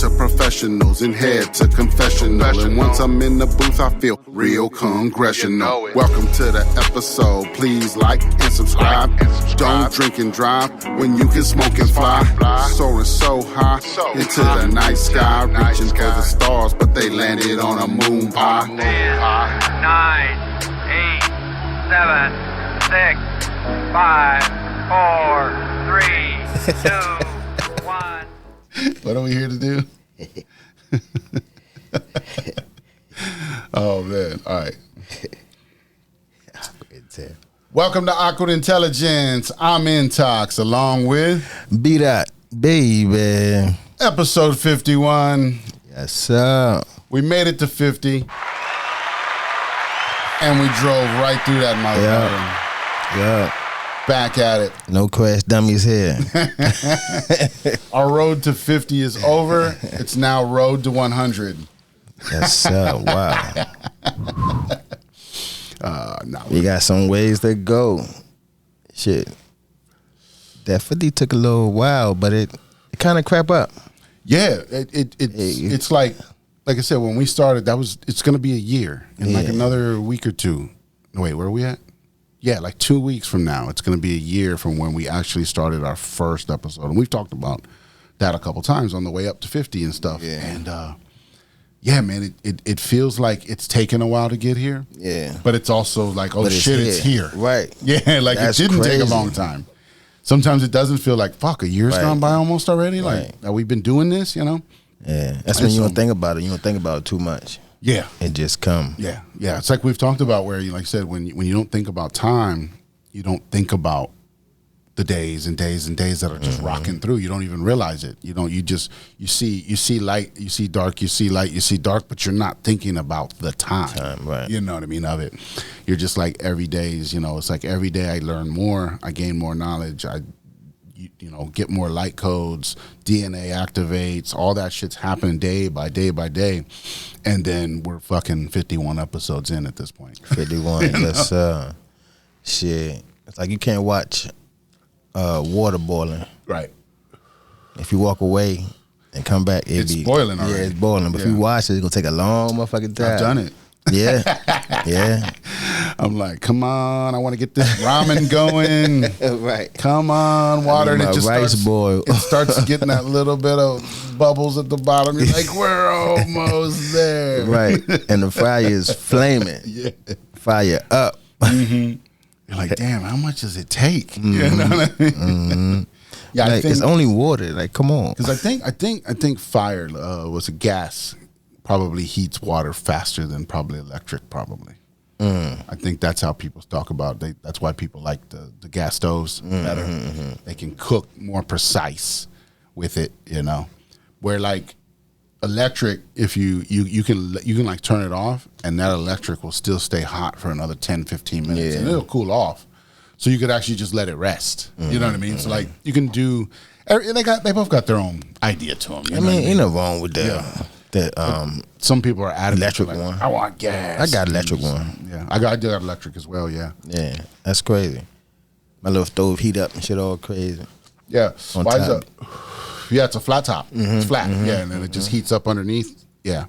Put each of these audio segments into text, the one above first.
to professionals and head to confessional. And once I'm in the booth, I feel real congressional. Welcome to the episode. Please like and subscribe. Don't drink and drive when you can smoke and fly. Soaring so high into the night sky, reaching for the stars, but they landed on a moon pie. 10, 9, 8, 7, 6, 5, 4, 3, 2, 1. What are we here to do? Oh, man. All right. Welcome to Awkward Intelligence. I'm Intox, along with BDot, baby. episode 51. Yes, sir. We made it to 50. And we drove right through that motherfucker. Yeah. Back at it. No crash dummies here. Our road to 50 is over. It's now road to 100. Yes, sir. Wow. We got some ways to go. Shit. That 50 took a little while, but it kind of crap up. Yeah, it's like I said, when we started, it's going to be a year in like another week or two. Wait, where are we at? Yeah, like 2 weeks from now, it's going to be a year from when we actually started our first episode. And we've talked about that a couple times on the way up to 50 and stuff. Yeah. And yeah, man, it feels like it's taken a while to get here. Yeah. But it's also like, oh shit, it's here. Right. Yeah, like it didn't take a long time. Sometimes it doesn't feel like, fuck, a year's gone by almost already. Like, we've been doing this, you know? Yeah. That's when you don't think about it. You don't think about it too much. Yeah. It just come. Yeah. Yeah. It's like we've talked about where, like I said, when you don't think about time, you don't think about the days and days and days that are just rocking through. You don't even realize it. You see light, you see dark, you see light, you see dark, but you're not thinking about the time. Right. You know what I mean of it. You're just like every day is, it's like every day I learn more, I gain more knowledge, I get more light codes, DNA activates, all that shit's happening day by day by day. And then we're fucking 51 episodes in at this point. 51, yes, sir. Shit. It's like you can't watch water boiling. Right. If you walk away and come back, it's boiling already. Yeah, it's boiling. But if you watch it, it's going to take a long motherfucking time. I've done it. Yeah. Yeah. I'm like, come on, I want to get this ramen going. Right. Come on, water. And it just starts getting that little bit of bubbles at the bottom. You're like, we're almost there. Right. And the fire is flaming. Yeah. Fire up. Mm-hmm. You're like, damn, how much does it take? Mm-hmm. You know what I mean? Mm-hmm. Yeah, like, I think it's only water. Like, come on. Because I think fire was a gas. Probably heats water faster than probably electric. Probably. I think that's how people talk about it. That's why people like the gas stoves better. Mm-hmm. They can cook more precise with it. Where like electric, if you can like turn it off and that electric will still stay hot for another 10, 15 minutes and it'll cool off. So you could actually just let it rest. You know what I mean? So like you can do. They both got their own idea to them. I mean, ain't no wrong with that. Yeah. Some people are adamant. Electric like, one. I want gas. I got electric one. Yeah, I do got electric as well. Yeah. Yeah, that's crazy. My little stove heat up and shit all crazy. Yeah. Why is that? Yeah, it's a flat top. It's flat. Yeah, and then it just heats up underneath. Yeah.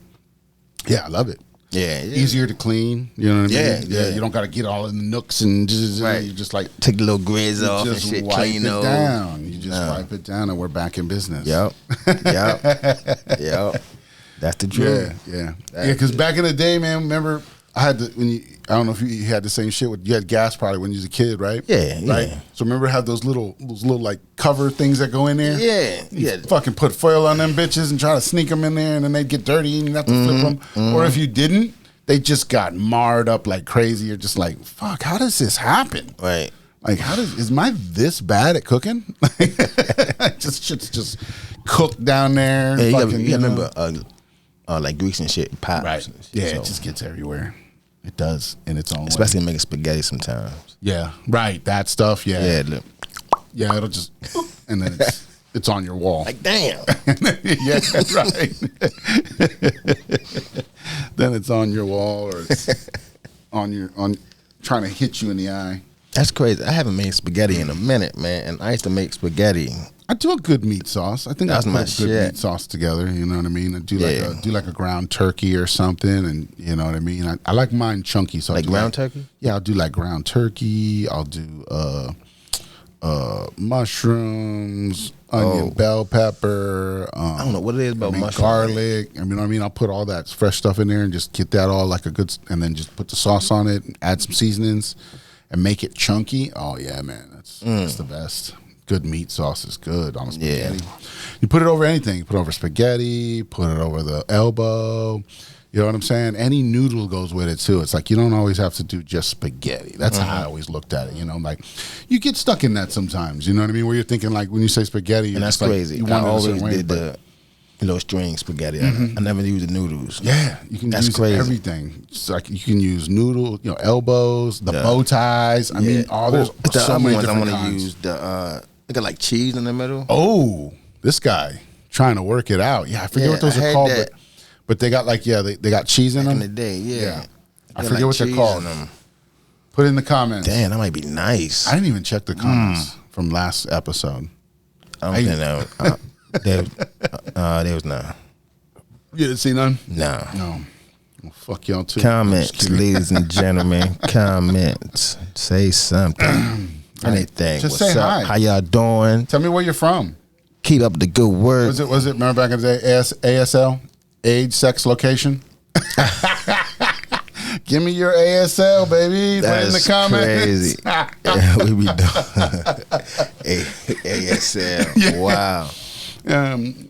Yeah, I love it. Yeah. Easier to clean. You know what I mean? Yeah. You don't got to get all in the nooks and just you just like take the little grids off and shit. Wipe clean it down. You just wipe it down, and we're back in business. Yep. That's the truth. Yeah. Because back in the day, man, remember I had I don't know if you had the same shit you had gas probably when you was a kid, right? Yeah. Right. So remember how those little like cover things that go in there? Yeah. You fucking put foil on them bitches and try to sneak them in there, and then they'd get dirty and you have to flip them. Or if you didn't, they just got marred up like crazy. You're just like, fuck, how does this happen? Right. Like, is my this bad at cooking? Shit's just cooked down there. Yeah, you remember like grease and shit, pops. Right. And shit, Yeah, it just gets everywhere. It does in its own especially way. making spaghetti sometimes. Yeah, right. That stuff. Yeah. Yeah. Look. Yeah, it'll just and then it's on your wall. Like damn. Yeah, right. Then it's on your wall or it's on trying to hit you in the eye. That's crazy. I haven't made spaghetti in a minute, man. And I used to make spaghetti I do a good meat sauce. I think That's I my put good shit. meat sauce together. You know what I mean? I do Yeah. like a ground turkey or something, and you know what I mean. I like mine chunky. So I Like do ground turkey? Yeah, I'll do like ground turkey. I'll do mushrooms, onion, bell pepper. I don't know what it is about mushrooms. Garlic. I mean, I'll put all that fresh stuff in there and just get that all like a good, and then just put the sauce on it, and add some seasonings, and make it chunky. Oh yeah, man, that's the best. Good meat sauce is good on spaghetti. Yeah. You put it over anything. You put it over spaghetti. Put it over the elbow. You know what I'm saying? Any noodle goes with it too. It's like you don't always have to do just spaghetti. That's how I always looked at it. You know, like you get stuck in that sometimes. You know what I mean? Where you're thinking like when you say spaghetti, And that's like, crazy. You I want it a always certain way, did but- the little string spaghetti. I never used the noodles. Yeah, you can That's use crazy. everything. It's like you can use noodle, you know, elbows, the Yeah. bow ties. I mean, there's the so other many ones I different want to kinds. use they got like cheese in the middle. Oh, this guy trying to work it out. Yeah, I forget Yeah, what those I are had called, that. but they got like they got cheese in Back in them. the day, yeah. I They got, forget like, what they're cheese called. in them. Put it in the comments. Damn, that might be nice. I didn't even check the comments from last episode. I don't think there was none. You didn't see none? No. No. Well, fuck y'all too. Comments, ladies and gentlemen. Comments. Say something. Anything. Just What's say up? hi. How y'all doing? Tell me where you're from. Keep up the good work. Was it? Remember back in the day? ASL, age, sex, location. Give me your ASL, baby. Put it in the comments. Crazy. Yeah, we be doing ASL. Yeah. Wow.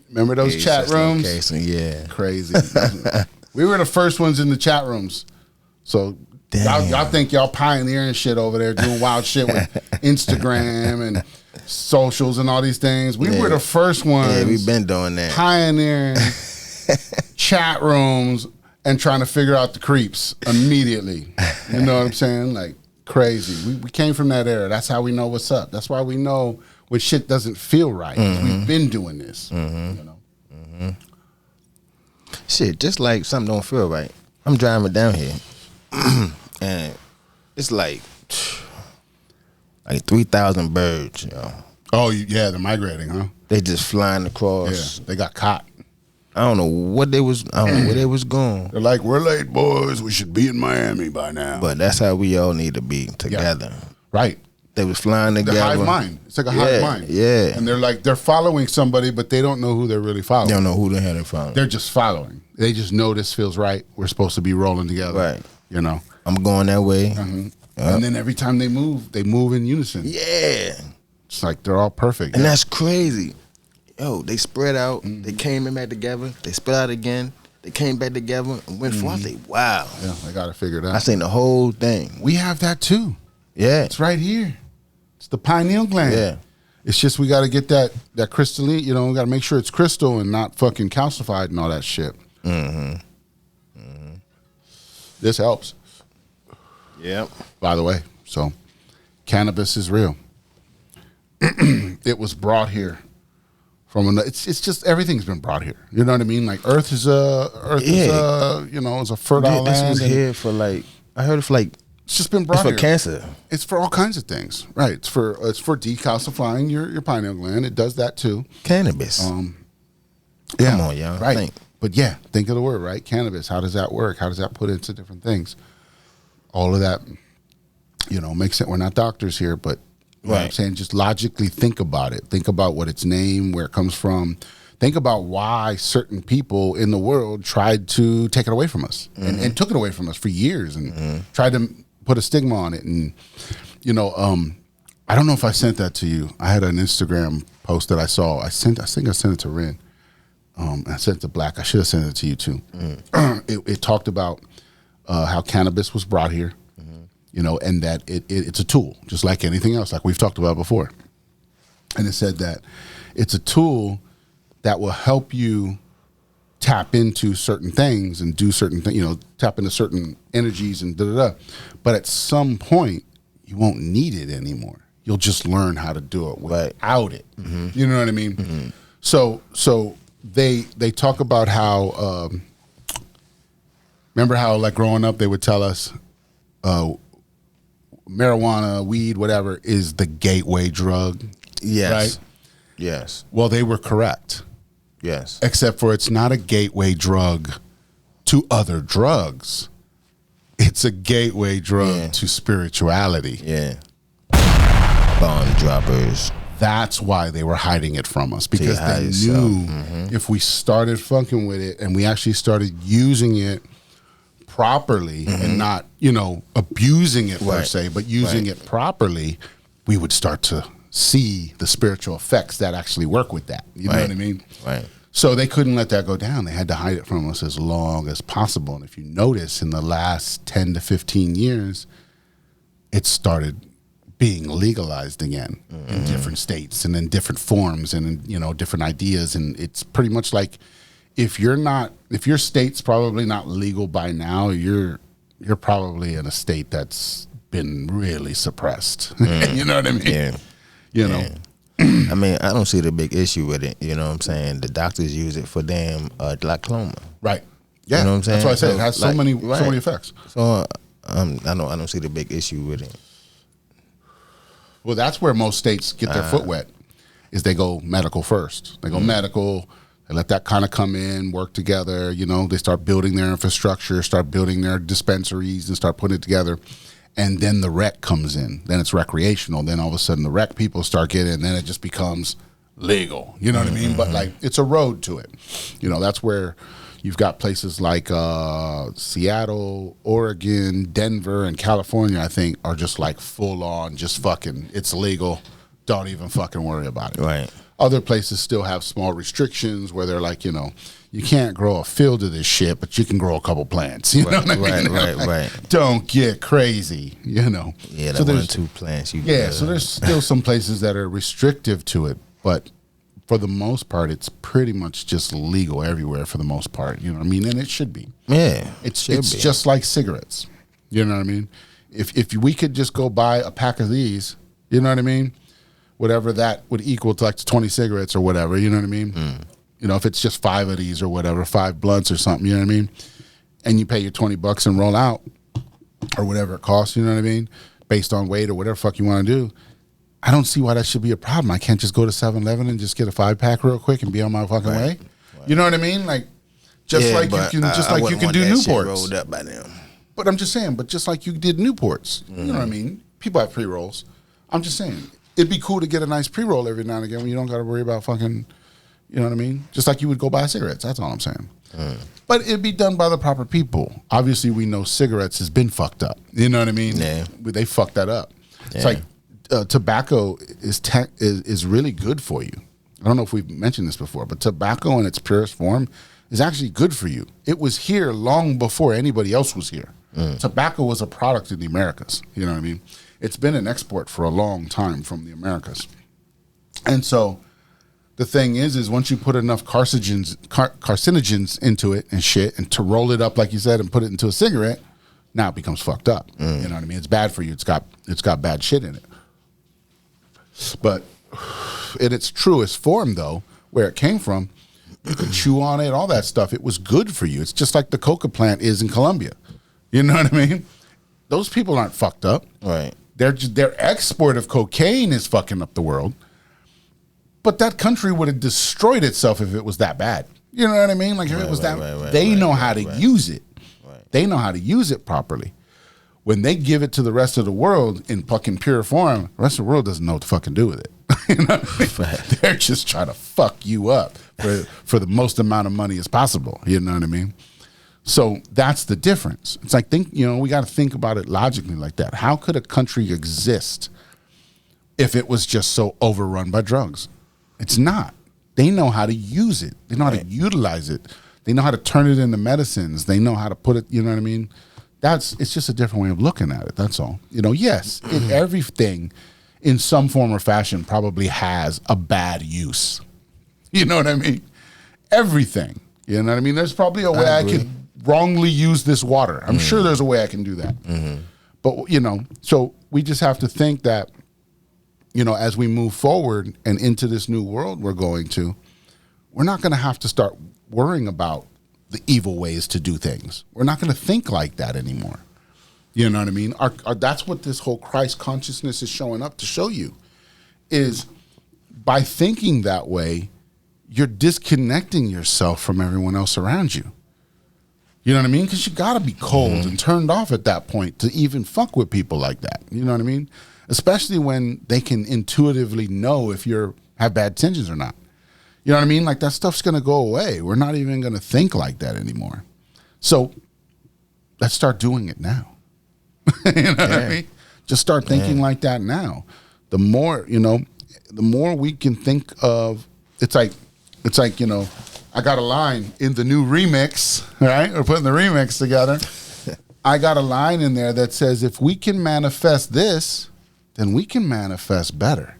Remember those Age, chat sex, rooms? location, yeah. Crazy. We were the first ones in the chat rooms. So Damn. y'all think y'all pioneering shit over there, doing wild shit with Instagram and socials and all these things. We were the first ones. Yeah, we've been doing that. Pioneering chat rooms and trying to figure out the creeps immediately. You know what I'm saying? Like crazy. We came from that era. That's how we know what's up. That's why we know when shit doesn't feel right. We've been doing this. You know? Shit, just like something don't feel right. I'm driving down here, and it's like 3,000 birds. Yo. Oh, yeah, they're migrating, huh? They just flying Yeah, across. they got caught. I don't know what they was. I don't know where they was going. They're like, we're late, boys. We should be in Miami by now. But that's how we all need to be together. Right. They was flying The together. hive mind. It's like a hive mind. Yeah. And they're following somebody, but they don't know who they're really following. They don't know who the hell they following. They're just following. They just know this feels right. We're supposed to be rolling together. Right. You know? I'm going that way. And then every time they move in unison. Yeah. It's like they're all perfect. And that's crazy. Yo, they spread out. They came in back together. They spread out again. They came back together and went forth. I say, wow. Yeah, I got to figure it out. I seen the whole thing. We have that too. Yeah. It's right here. It's the pineal gland. Yeah. It's just we got to get that crystalline, you know, we got to make sure it's crystal and not fucking calcified and all that shit. This helps, Yep. by the way. So cannabis is real. It was brought here from it's just everything's been brought here. You know what I mean? Like Earth is a you know, is a fertile This land. was and here for like, I heard it for like, It's just been it's brought for here. cancer. It's for all kinds of things, right? It's for decalcifying your pineal gland. It does that too. Cannabis. Yeah, Come on, y'all. Right. Think. But yeah, think of the word, right? Cannabis. How does that work? How does that put into different things? All of that, you know, makes it. We're not doctors here, but you know what I'm Right. saying, just logically think about it. Think about what its name, where it comes from. Think about why certain people in the world tried to take it away from us and took it away from us for years and tried to put a stigma on it. And, you know, I don't know if I sent that to you. I had an Instagram post that I saw. I think I sent it to Ren. I sent it to Black. I should have sent it to you too. It talked about how cannabis was brought here, you know, and that it's a tool, just like anything else, like we've talked about before. And it said that it's a tool that will help you tap into certain things and do certain things, you know, tap into certain energies and da-da-da. But at some point, you won't need it anymore. You'll just learn how to do it without it. You know what I mean? So they talk about how, remember how like growing up, they would tell us marijuana, weed, whatever is the gateway drug. Yes. Right? Yes. Well, they were correct. Yes. Except for it's not a gateway drug to other drugs. It's a gateway drug to spirituality. Yeah. Bomb droppers. That's why they were hiding it from us, because they knew if we started fucking with it and we actually started using it properly and not, abusing it per se, but using it properly, we would start to see the spiritual effects that actually work with that. You know what I mean? Right. So they couldn't let that go down. They had to hide it from us as long as possible. And if you notice, in the last 10 to 15 years, it started being legalized again in different states and in different forms and in, different ideas. And it's pretty much like, if your state's probably not legal by now, you're probably in a state that's been really suppressed. You know what I mean? Yeah. I mean, I don't see the big issue with it. You know what I'm saying? The doctors use it for damn glaucoma. Right. Yeah. You know what I'm saying? That's why I said it has so many effects. So I don't see the big issue with it. Well, that's where most states get their foot wet, is they go medical first. They go medical. They let that kind of come in, work together. They start building their infrastructure, start building their dispensaries, and start putting it together. And then the rec comes in. Then it's recreational. Then all of a sudden the rec people start getting, and then it just becomes legal. You know what I mean? But like, it's a road to it. That's where you've got places like Seattle, Oregon, Denver, and California, I think, are just like full on, just fucking, it's legal. Don't even fucking worry about it. Right. Other places still have small restrictions where they're like, you can't grow a field of this shit, but you can grow a couple plants. You know what I mean? Right. Don't get crazy, Yeah, so there's 1 or 2 plants. So there's still some places that are restrictive to it, but for the most part, it's pretty much just legal everywhere for the most part. You know what I mean? And it should be. Yeah, it's just like cigarettes. You know what I mean? If we could just go buy a pack of these, you know what I mean? Whatever that would equal to, like 20 cigarettes or whatever, you know what I mean? If it's just 5 of these or whatever, 5 blunts or something, you know what I mean? And you pay your $20 and roll out, or whatever it costs, you know what I mean? Based on weight or whatever fuck you want to do. I don't see why that should be a problem. I can't just go to 7-Eleven and just get a 5-pack real quick and be on my fucking way. Right. You know what I mean? Like, you can do Newports. Rolled up by them. But I'm just saying, just like you did Newports, you know what I mean? People have pre-rolls. I'm just saying, it'd be cool to get a nice pre-roll every now and again when you don't got to worry about fucking, you know what I mean? Just like you would go buy cigarettes. That's all I'm saying. But it'd be done by the proper people. Obviously, we know cigarettes has been fucked up. You know what I mean? Yeah. They fucked that up. It's like tobacco is really good for you. I don't know if we've mentioned this before, but tobacco in its purest form is actually good for you. It was here long before anybody else was here. Tobacco was a product of the Americas. You know what I mean? It's been an export for a long time from the Americas. And so the thing is once you put enough carcinogens into it and shit, and to roll it up, like you said, and put it into a cigarette, now it becomes fucked up. You know what I mean? It's bad for you. It's got bad shit in it. But in its truest form, though, where it came from, you could chew on it, all that stuff. It was good for you. It's just like the coca plant is in Colombia. You know what I mean? Those people aren't fucked up. Right. Their export of cocaine is fucking up the world. But that country would have destroyed itself if it was that bad. You know what I mean? Like, if it was that, they know how to use it. Right. They know how to use it properly. When they give it to the rest of the world in fucking pure form, the rest of the world doesn't know what to fucking do with it. You know what I mean? They're just trying to fuck you up for the most amount of money as possible. You know what I mean? So that's the difference. It's like, we got to think about it logically like that. How could a country exist if it was just so overrun by drugs? It's not. They know how to use it. They know how to utilize it. They know how to turn it into medicines. They know how to put it, you know what I mean? It's just a different way of looking at it. That's all. Yes, everything in some form or fashion probably has a bad use. You know what I mean? Everything. You know what I mean? There's probably a way I could wrongly use this water. I'm sure there's a way I can do that. But, so we just have to think that, as we move forward and into this new world we're going to, we're not going to have to start worrying about the evil ways to do things. We're not going to think like that anymore. You know what I mean? That's what this whole Christ consciousness is showing up to show you, is by thinking that way, you're disconnecting yourself from everyone else around you. You know what I mean? Because you got to be cold and turned off at that point to even fuck with people like that. You know what I mean? Especially when they can intuitively know if you have bad intentions or not. You know what I mean? Like, that stuff's going to go away. We're not even going to think like that anymore. So let's start doing it now. You know what I mean? Just start thinking like that now. The more, the more we can think of, it's like, I got a line in the new remix, right? We're putting the remix together. I got a line in there that says, if we can manifest this, then we can manifest better.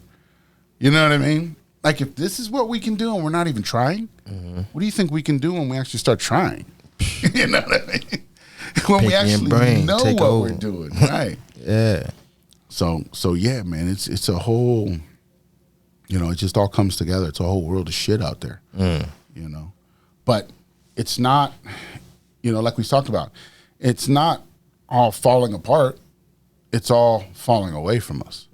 You know what I mean? Like, if this is what we can do and we're not even trying, what do you think we can do when we actually start trying? You know what I mean? When we actually know what we're doing, right? Yeah. So yeah, man, it's a whole, it just all comes together. It's a whole world of shit out there, But it's not, like we talked about, it's not all falling apart. It's all falling away from us.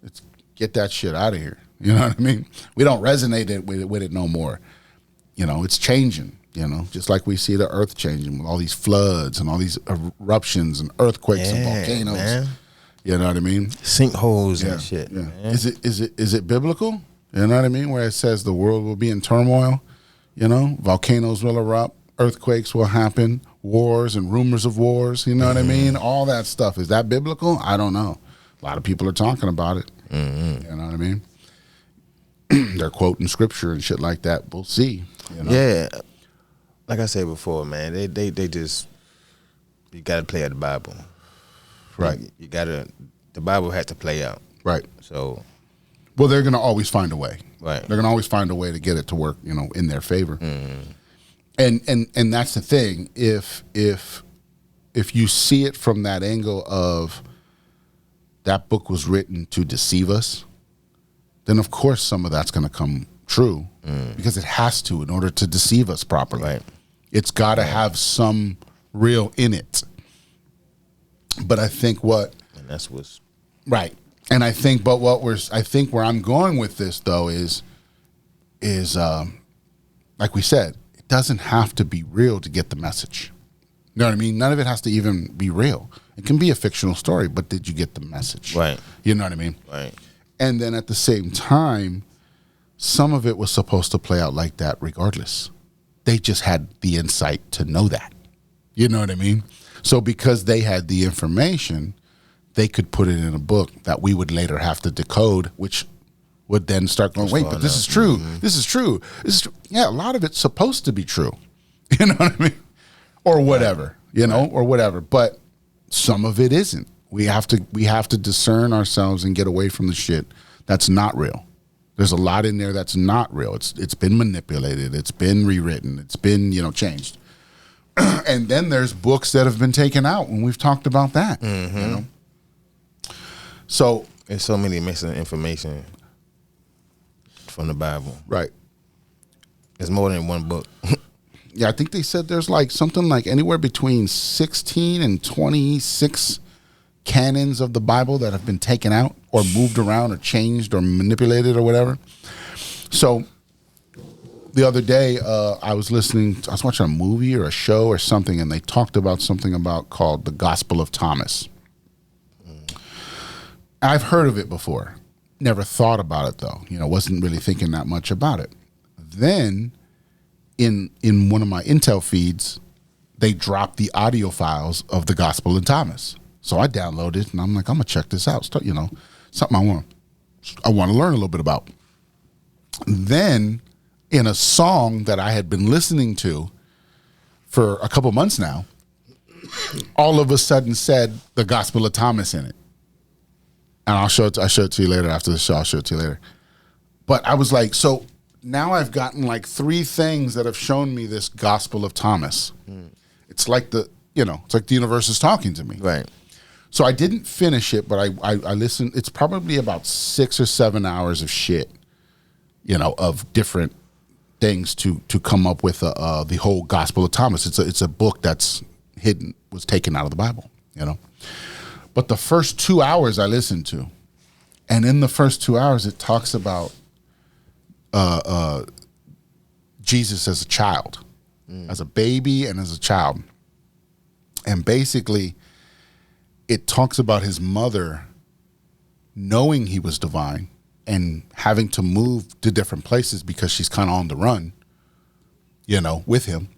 It's get that shit out of here. You know what I mean? We don't resonate with it no more. It's changing. Just like we see the earth changing with all these floods and all these eruptions and earthquakes and volcanoes. Man. You know what I mean? Sinkholes and shit. Yeah. Man. Is it biblical? You know what I mean? Where it says the world will be in turmoil. Volcanoes will erupt, earthquakes will happen, wars and rumors of wars. You know what I mean? All that stuff. Is that biblical? I don't know. A lot of people are talking about it. You know what I mean? They're quoting scripture and shit like that. We'll see. Yeah. Like I said before, man, they just, you got to play out the Bible. Right. The Bible had to play out. Right. So. Well, they're going to always find a way. Right. They're going to always find a way to get it to work, in their favor. And that's the thing. If you see it from that angle of that book was written to deceive us, then of course some of that's going to come true because it has to in order to deceive us properly. Right. It's got to have some real in it. But I think and that's what's right. And I think, where I'm going with this though is like we said, it doesn't have to be real to get the message. You know what I mean? None of it has to even be real. It can be a fictional story, but did you get the message? Right. You know what I mean? Right. And then at the same time, some of it was supposed to play out like that regardless. They just had the insight to know that. You know what I mean? So because they had the information, they could put it in a book that we would later have to decode, which would then start going, wait, but this is true. This is true. This is true. Yeah, a lot of it's supposed to be true. You know what I mean? Or whatever, or whatever. But some of it isn't. We have to discern ourselves and get away from the shit that's not real. There's a lot in there that's not real. It's been manipulated. It's been rewritten. It's been, changed. And then there's books that have been taken out, and we've talked about that. So there's so many missing information from the Bible. Right. There's more than one book. Yeah, I think they said there's something like anywhere between 16 and 26 canons of the Bible that have been taken out or moved around or changed or manipulated or whatever. So the other day, I was watching a movie or a show or something, and they talked about something called the Gospel of Thomas. I've heard of it before. Never thought about it though. Wasn't really thinking that much about it. Then in one of my Intel feeds, they dropped the audio files of the Gospel of Thomas. So I downloaded it, and I'm like, I'm gonna check this out. Something I want to learn a little bit about. Then, in a song that I had been listening to for a couple months now, all of a sudden said the Gospel of Thomas in it. And I'll show it to you later after the show. I'll show it to you later. But I was like, so now I've gotten 3 things that have shown me this Gospel of Thomas. It's like it's like the universe is talking to me. Right. So I didn't finish it, but I listened. It's probably about 6 or 7 hours of shit, of different things to come up with the whole Gospel of Thomas. It's a book that's was taken out of the Bible, But the first 2 hours I listened to, and in the first 2 hours it talks about Jesus as a child, as a baby and as a child. And basically, it talks about his mother knowing he was divine and having to move to different places because she's kind of on the run, with him.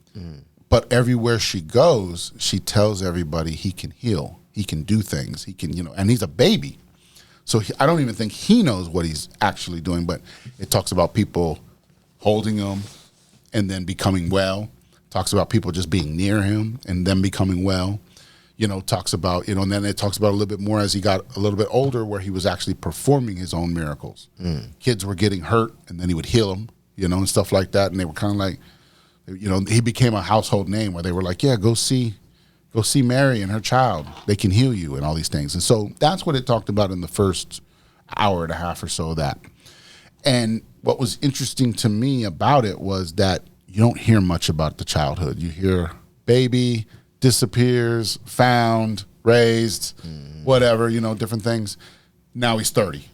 But everywhere she goes, she tells everybody he can heal, he can do things, he can, and he's a baby. So I don't even think he knows what he's actually doing, but it talks about people holding him and then becoming well. Talks about people just being near him and then becoming well. Talks about, and then it talks about a little bit more as he got a little bit older where he was actually performing his own miracles. Kids were getting hurt and then he would heal them, and stuff like that. And they were kind of like, he became a household name where they were like, yeah, go see Mary and her child. They can heal you and all these things. And so that's what it talked about in the first hour and a half or so of that. And what was interesting to me about it was that you don't hear much about the childhood. You hear baby, disappears, found, raised, whatever, different things. Now he's 30.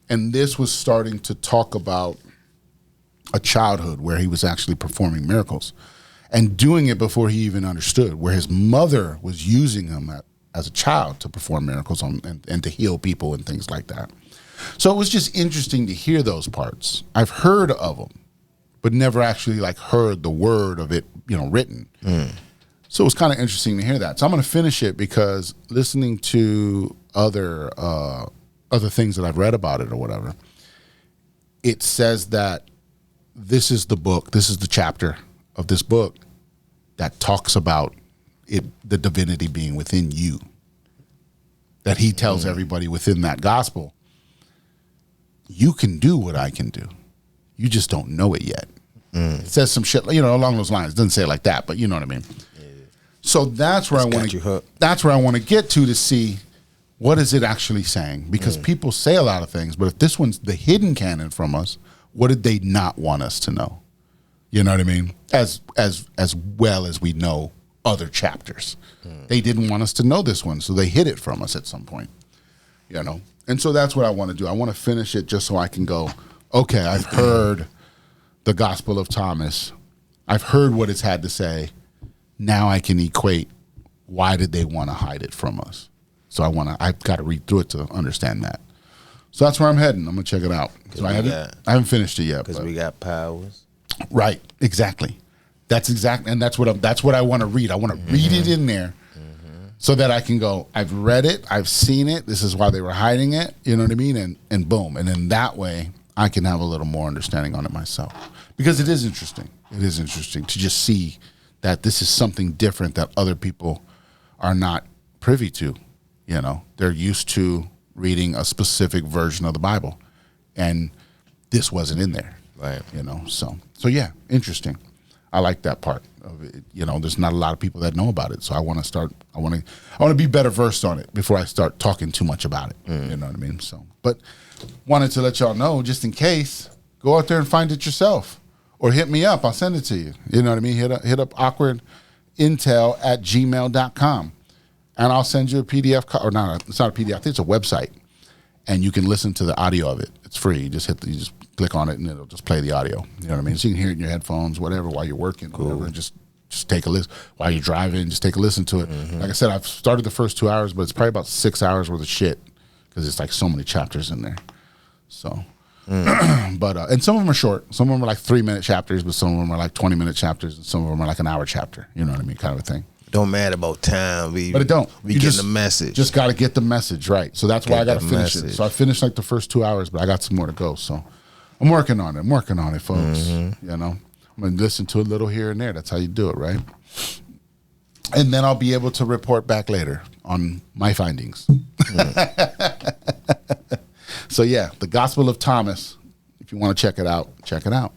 And this was starting to talk about a childhood where he was actually performing miracles and doing it before he even understood, where his mother was using him as a child to perform miracles and to heal people and things like that. So it was just interesting to hear those parts. I've heard of them, but never actually heard the word of it, written. So it was kind of interesting to hear that. So I'm going to finish it because listening to other things that I've read about it or whatever, it says that this is the book, this is the chapter of this book that talks about it, the divinity being within you. That he tells everybody within that gospel, you can do what I can do. You just don't know it yet. It says some shit, along those lines. It doesn't say it like that, but you know what I mean. Yeah. So that's where I want to. That's where I want to get to see what is it actually saying, because people say a lot of things, but if this one's the hidden canon from us, what did they not want us to know? You know what I mean? As well as we know other chapters, they didn't want us to know this one, so they hid it from us at some point. And so that's what I want to do. I want to finish it just so I can go, okay, I've heard the Gospel of Thomas. I've heard what it's had to say. Now I can equate, why did they want to hide it from us? So I've got to read through it to understand that. So that's where I'm heading. I'm going to check it out. So I haven't finished it yet. Because we got powers. Right, exactly. That's what I want to read. I want to read it in there so that I can go, I've read it, I've seen it, this is why they were hiding it, you know what I mean? And boom. And then that way I can have a little more understanding on it myself. Because it is interesting. It is interesting to just see that this is something different that other people are not privy to. They're used to reading a specific version of the Bible, and this wasn't in there. Right. So yeah, interesting. I like that part of it. There's not a lot of people that know about it, so I want to be better versed on it before I start talking too much about it. You know what I mean? So, but wanted to let y'all know, just in case, go out there and find it yourself, or hit me up. I'll send it to you. You know what I mean? Hit up awkwardintel@gmail.com, and I'll send you a PDF. Or not? It's not a PDF. I think it's a website, and you can listen to the audio of it. It's free. You just click on it and it'll just play the audio. You know what I mean? So you can hear it in your headphones, whatever, while you're working, whatever. Just take a listen while you're driving. Just take a listen to it. Like I said, I've started the first 2 hours, but it's probably about 6 hours worth of shit because it's so many chapters in there. So, but and some of them are short. Some of them are 3-minute chapters, but some of them are 20-minute chapters, and some of them are an hour chapter. You know what I mean? Kind of a thing. Don't matter about time. But it don't. We get the message. Just got to get the message right. So that's why I got to finish it. So I finished the first 2 hours, but I got some more to go. So I'm working on it. Folks. I'm going to listen to a little here and there. That's how you do it, right? And then I'll be able to report back later on my findings. So yeah, the Gospel of Thomas. If you want to check it out, check it out.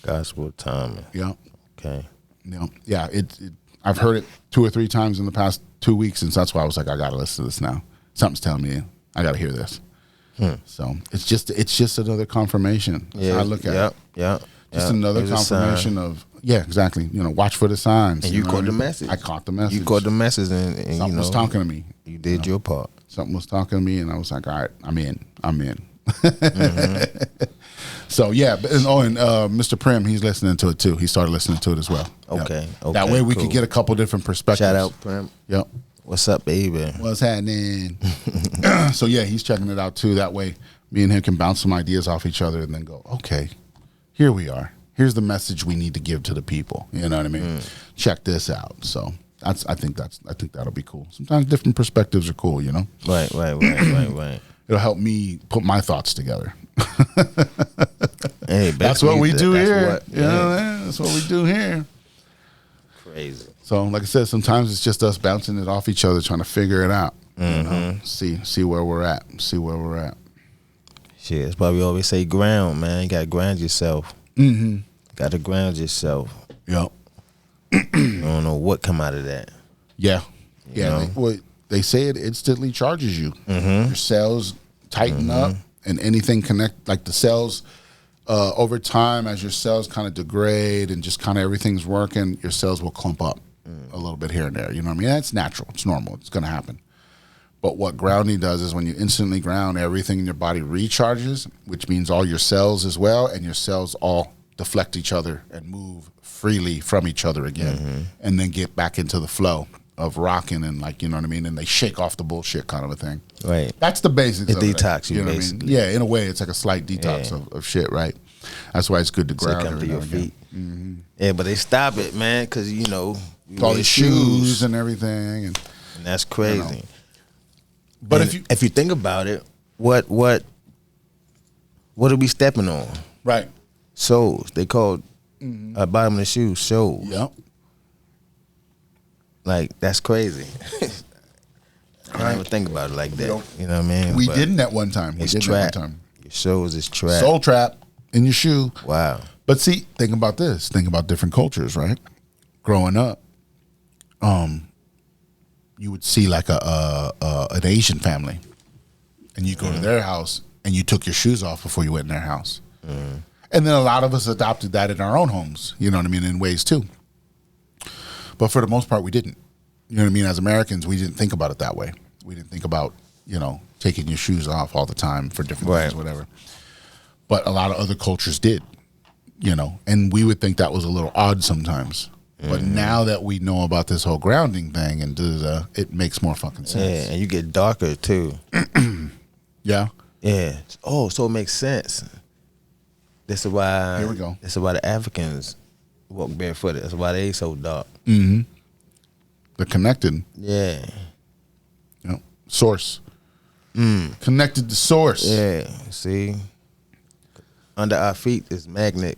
Gospel of Thomas. Yeah. Okay. Yeah. I've heard it 2 or 3 times in the past 2 weeks, and so that's why I was like, I got to listen to this now. Something's telling me I got to hear this. So it's just another confirmation. Yeah, I look at it. Yeah. Just another confirmation of exactly. Watch for the signs. And you caught the message. I caught the message. You caught the message, and something was talking to me. You did your part. Something was talking to me, and I was like, all right, I'm in. So yeah, and Mr. Prim, he's listening to it too. He started listening to it as well. Okay, Yep. That way we cool. could get a couple different perspectives. Shout out, Prim. Yep. What's up, baby? What's happening? So yeah, he's checking it out too. That way, me and him can bounce some ideas off each other and then go, okay, here we are. Here's the message we need to give to the people. You know what I mean? Check this out. So I think that'll be cool. Sometimes different perspectives are cool. You know? Right. It'll help me put my thoughts together. Hey, that's what we do here. Yeah. That's what we do here. Crazy. So, like I said, sometimes it's just us bouncing it off each other, trying to figure it out. You know? See where we're at. Shit, that's why we always say ground, man. You got to ground yourself. Got to ground yourself. Yep. You don't know what come out of that. Yeah. You know? They say it instantly charges you. Your cells tighten up, and anything connect, like the cells, over time, as your cells kind of degrade and just kind of everything's working, your cells will clump up a little bit here and there. You know what I mean? That's natural. It's normal. It's going to happen. But what grounding does is when you instantly ground, everything in your body recharges, which means all your cells as well, and your cells all deflect each other and move freely from each other again, and then get back into the flow of rocking and, like, you know what I mean? And they shake off the bullshit kind of a thing. Right. That's the basics It of it. detox you, know basically. what I mean? Yeah, in a way, it's like a slight detox of shit, right? That's why it's good to So ground come to every your now and again. feet. Yeah, but they stop it, man, because, you know, we All wear the shoes and everything. And that's crazy. You know. But and if you think about it, what are we stepping on? right. Soles. They called bottom of the shoe soles. Yep. Like, that's crazy. I never think about it like that. You know what I mean? We But didn't at one time. It's we didn't trapped. at one time. Your soles is trapped. Soul trap in your shoe. Wow. But see, think about this. Think about different cultures, right? Growing up, you would see like an Asian family, and you go to their house and you took your shoes off before you went in their house. And then a lot of us adopted that in our own homes, you know what I mean, in ways too. But for the most part, we didn't. You know what I mean? As Americans, we didn't think about it that way. We didn't think about, you know, taking your shoes off all the time for different things, whatever. But a lot of other cultures did, you know, and we would think that was a little odd sometimes. But now that we know about this whole grounding thing and it makes more fucking sense. Yeah, and you get darker too. Yeah. Yeah. Oh, so it makes sense. This is why. Here we go. This is why the Africans walk barefooted. That's why they so dark. They're connected. Yeah. You know, source. Connected to source. Yeah. See, under our feet is magnet.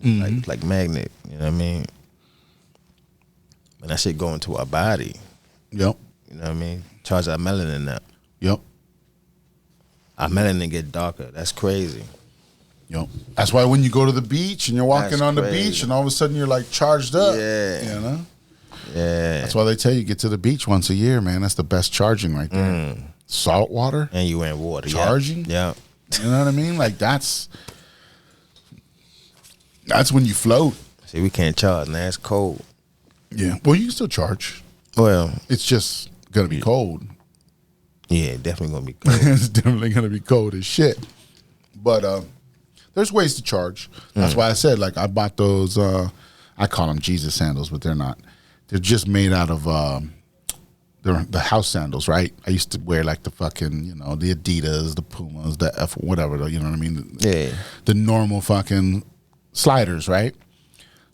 Like magnet. You know what I mean? When that shit go into our body, Yep. you know what I mean? Charge our melanin up. Yep. Our melanin get darker. That's crazy. Yep. That's why when you go to the beach and you're walking That's on the crazy. beach and all of a sudden you're like charged up. Yeah. You know? Yeah. That's why they tell you get to the beach once a year, man. That's the best charging right there. Salt water. And you in water. Charging? Yeah. You know what I mean? Like that's when you float. See, we can't charge now. It's cold. Yeah. Well, you can still charge. Well, It's just gonna be cold. yeah, definitely gonna be cold. It's definitely gonna be cold as shit. But there's ways to charge. That's why I said, like, I bought those. I call them Jesus sandals, but they're not. They're just made out of they're the house sandals, right? I used to wear like the fucking, you know, the Adidas, the Pumas, the F, whatever. You know what I mean? Yeah. The normal fucking sliders, right?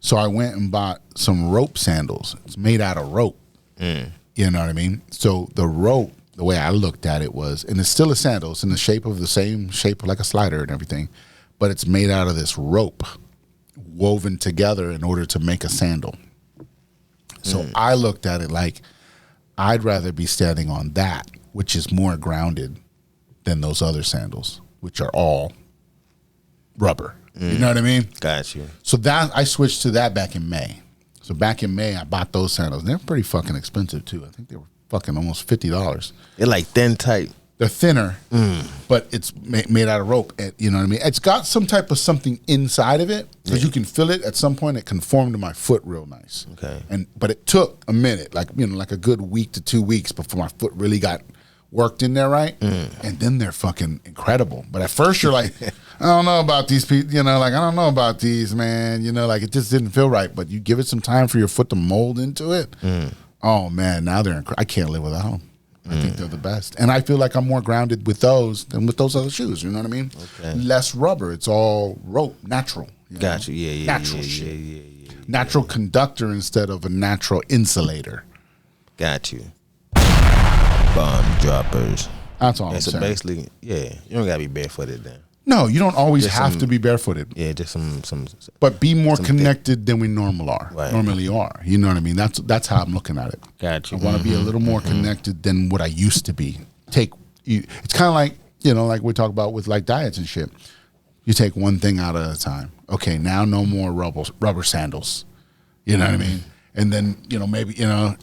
So I went and bought some rope sandals. It's made out of rope. You know what I mean? So the rope, the way I looked at it was, and it's still a sandal. It's in the shape of the same shape like a slider and everything, but it's made out of this rope woven together in order to make a sandal. So I looked at it like I'd rather be standing on that, which is more grounded than those other sandals, which are all rubber. You know what I mean? Got you. So that I switched to that back in May. So back in May, I bought those sandals. And they're pretty fucking expensive too. I think they were fucking almost $50. They're like thin tight. They're thinner, but it's made out of rope. You know what I mean? It's got some type of something inside of it because you can feel it. At some point, it conformed to my foot real nice. Okay. But it took a minute, like, you know, like a good week to 2 weeks before my foot really got worked in there right, and then they're fucking incredible. But at first you're like, I don't know about these people, you know, like I don't know about these, man, you know, like it just didn't feel right. But you give it some time for your foot to mold into it. Oh man, now they're I can't live without them. I think they're the best, and I feel like I'm more grounded with those than with those other shoes. You know what I mean? Okay. Less rubber. It's all rope, natural. Got you. Yeah. Natural shit. Yeah. Natural conductor instead of a natural insulator. Got you. Bomb droppers. That's all I'm so saying. Basically, you don't gotta be barefooted then. No, you don't always have to be barefooted. Yeah, just some. But be more connected than we normally are. You know what I mean? That's how I'm looking at it. Gotcha. I want to be a little more connected than what I used to be. It's kind of like, you know, like we talk about with like diets and shit. You take one thing out at a time. Okay, now no more rubber sandals. You know what I mean? And then, you know, maybe, you know,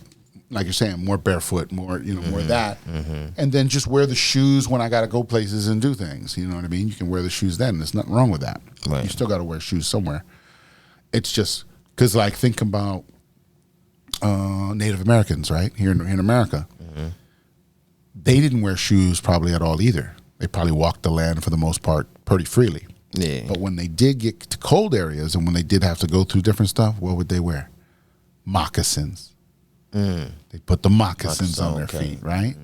like you're saying, more barefoot, more, you know, more of that. And then just wear the shoes when I got to go places and do things. You know what I mean? You can wear the shoes then. There's nothing wrong with that. Right. You still got to wear shoes somewhere. It's just because, like, think about Native Americans, right? Here in America. They didn't wear shoes probably at all either. They probably walked the land for the most part pretty freely. Yeah. But when they did get to cold areas and when they did have to go through different stuff, what would they wear? Moccasins. They put the moccasins on their feet, right?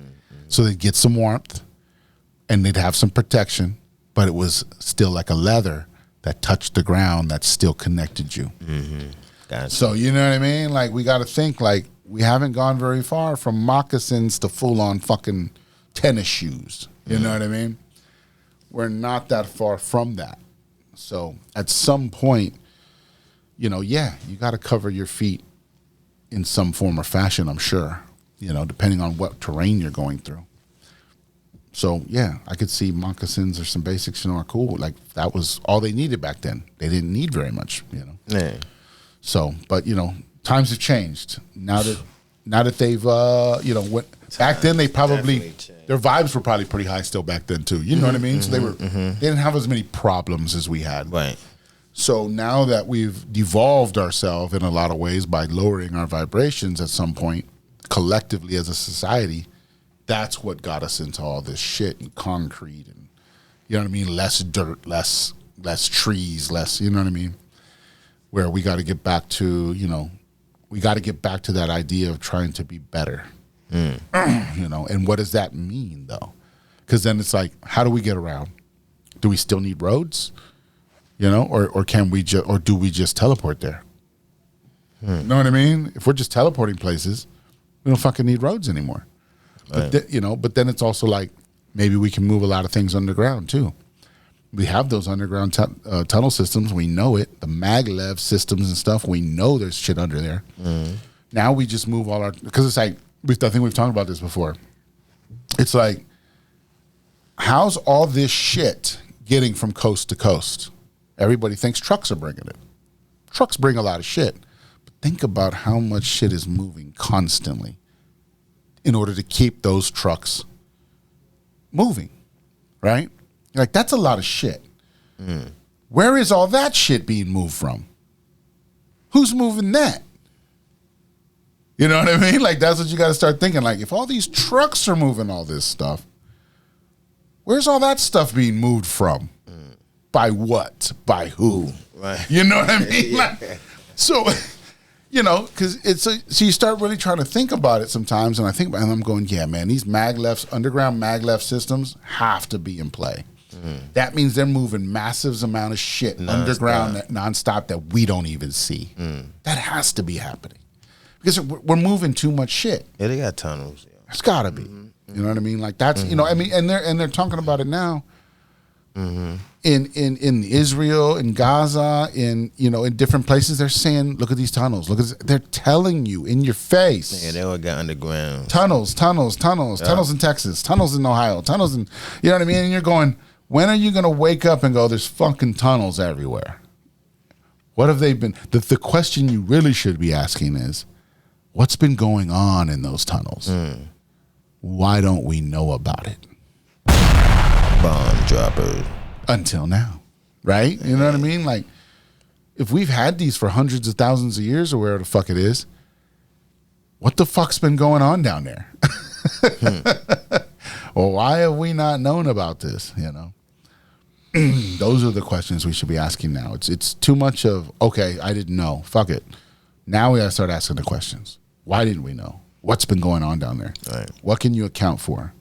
So they'd get some warmth and they'd have some protection, but it was still like a leather that touched the ground that still connected you. Gotcha. So you know what I mean? Like we got to think like we haven't gone very far from moccasins to full on fucking tennis shoes. You know what I mean? We're not that far from that. So at some point, you know, you got to cover your feet in some form or fashion, I'm sure, you know, depending on what terrain you're going through. So, I could see moccasins or some basics, you know, are cool. Like, that was all they needed back then. They didn't need very much, you know. Yeah. So, but, you know, times have changed. Now that they've, you know, back then they probably, their vibes were probably pretty high still back then, too. You know what I mean? So they didn't have as many problems as we had. Right. So now that we've devolved ourselves in a lot of ways by lowering our vibrations at some point, collectively as a society, that's what got us into all this shit and concrete and, you know what I mean, less dirt, less trees, less, you know what I mean? Where we got to get back to, you know, that idea of trying to be better, you know, and what does that mean though? Because then it's like, how do we get around? Do we still need roads? You know, or can we or do we just teleport there? You know what I mean? If we're just teleporting places, we don't fucking need roads anymore. Right. But you know, but then it's also like maybe we can move a lot of things underground too. We have those underground tunnel systems. We know it. The maglev systems and stuff. We know there's shit under there. Now we just move all our because it's like I think we've talked about this before. It's like, how's all this shit getting from coast to coast? Everybody thinks trucks are bringing it. Trucks bring a lot of shit. But think about how much shit is moving constantly in order to keep those trucks moving, right? Like, that's a lot of shit. Where is all that shit being moved from? Who's moving that? You know what I mean? Like, that's what you got to start thinking. Like, if all these trucks are moving all this stuff, where's all that stuff being moved from? By what? By who? Right. You know what I mean? Like, so, you know, because so you start really trying to think about it sometimes, and I'm going, yeah, man, these underground maglev systems have to be in play. That means they're moving massive amount of shit underground nonstop that we don't even see. That has to be happening because we're moving too much shit. Yeah, they got tunnels. Yeah. It's got to be. You know what I mean? Like that's you know, I mean, and they're talking about it now. In Israel, in Gaza, in different places, they're saying, "Look at these tunnels. Look at this." They're telling you in your face. Yeah, they all got underground tunnels in Texas, tunnels in Ohio, tunnels in you know what I mean. And you're going, when are you going to wake up and go, "There's fucking tunnels everywhere"? What have they been? The question you really should be asking is, what's been going on in those tunnels? Why don't we know about it? Bomb dropper. Until now, right? You know what I mean? Like, if we've had these for hundreds of thousands of years or wherever the fuck it is, what the fuck's been going on down there? Well, why have we not known about this? You know, those are the questions we should be asking now. It's too much of, okay, I didn't know. Fuck it. Now we got to start asking the questions. Why didn't we know? What's been going on down there? Right. What can you account for?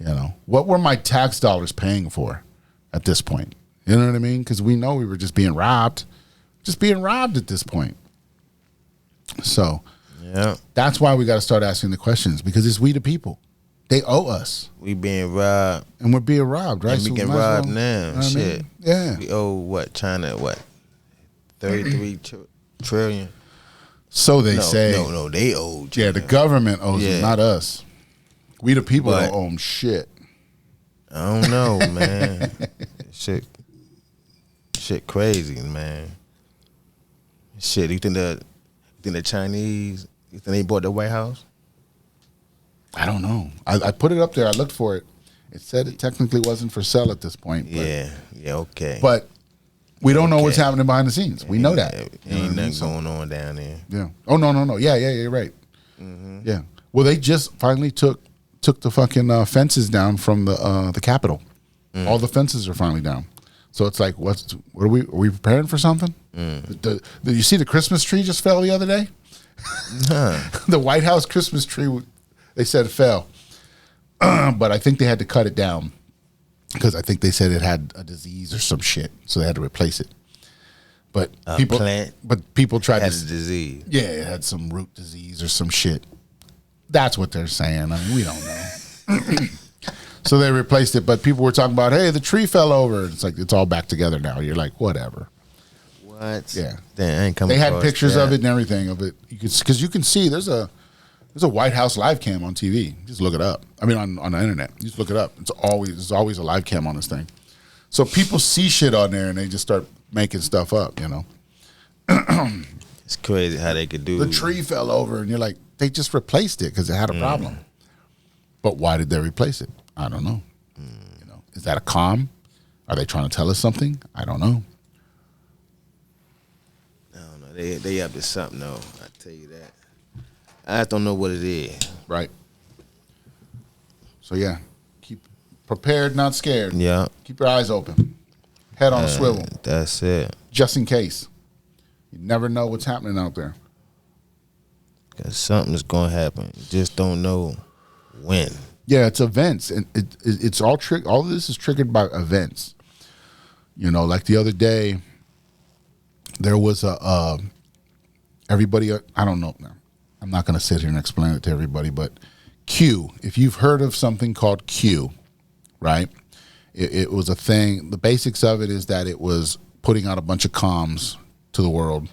You know, what were my tax dollars paying for at this point? You know what I mean? Because we know we were just being robbed at this point. So Yeah. that's why we got to start asking the questions, because it's we the people. They owe us. We being robbed. And we're being robbed, right? And we So getting might as well- robbed now. you know what I Shit. mean? Yeah. We owe what? China what? 33 trillion. So they No, say. no, they owe. Yeah, the government owes Yeah. them, not us. We the people But- don't owe them shit. I don't know, man. shit crazy, man. Shit, you think the Chinese, you think they bought the White House? I don't know. I put it up there. I looked for it. It said it technically wasn't for sale at this point. But, Yeah, okay. But we don't know what's Okay. happening behind the scenes. We know that. Ain't You know what I mean? nothing So- going on down there. Yeah. Oh, no. Yeah, you're right. Mm-hmm. Yeah. Well, they just finally took the fucking fences down from the Capitol. Mm. All the fences are finally down. So it's like, what are we preparing for something? Mm. Did you see the Christmas tree just fell the other day? The White House Christmas tree, they said it fell. But I think they had to cut it down because I think they said it had a disease or some shit. So they had to replace it. But people tried Had to a disease. yeah, it had some root disease or some shit. That's what they're saying. I mean, we don't know. So they replaced it, but people were talking about, hey, the tree fell over. It's like, it's all back together now. You're like, whatever. What? Yeah. Damn, I ain't coming They had across pictures that. of it and everything of it. Because you can see there's a White House live cam on TV. Just look it up. I mean, on the internet. You just look it up. There's always a live cam on this thing. So people see shit on there and they just start making stuff up, you know. It's crazy how they could do. The tree fell over and you're like, they just replaced it because it had a problem. But why did they replace it? I don't know. You know, is that a calm? Are they trying to tell us something? I don't know. I don't know. They up to something though. I tell you that. I just don't know what it is. Right. So yeah, keep prepared, not scared. Yeah. Keep your eyes open. Head on a swivel, That's it. just in case. You never know what's happening out there. Cause something's gonna happen. You just don't know when. Yeah, it's events, and it's all all of this is triggered by events. You know, like the other day, there was everybody. I don't know. I'm not going to sit here and explain it to everybody, but Q. If you've heard of something called Q, right? It was a thing. The basics of it is that it was putting out a bunch of comms to the world,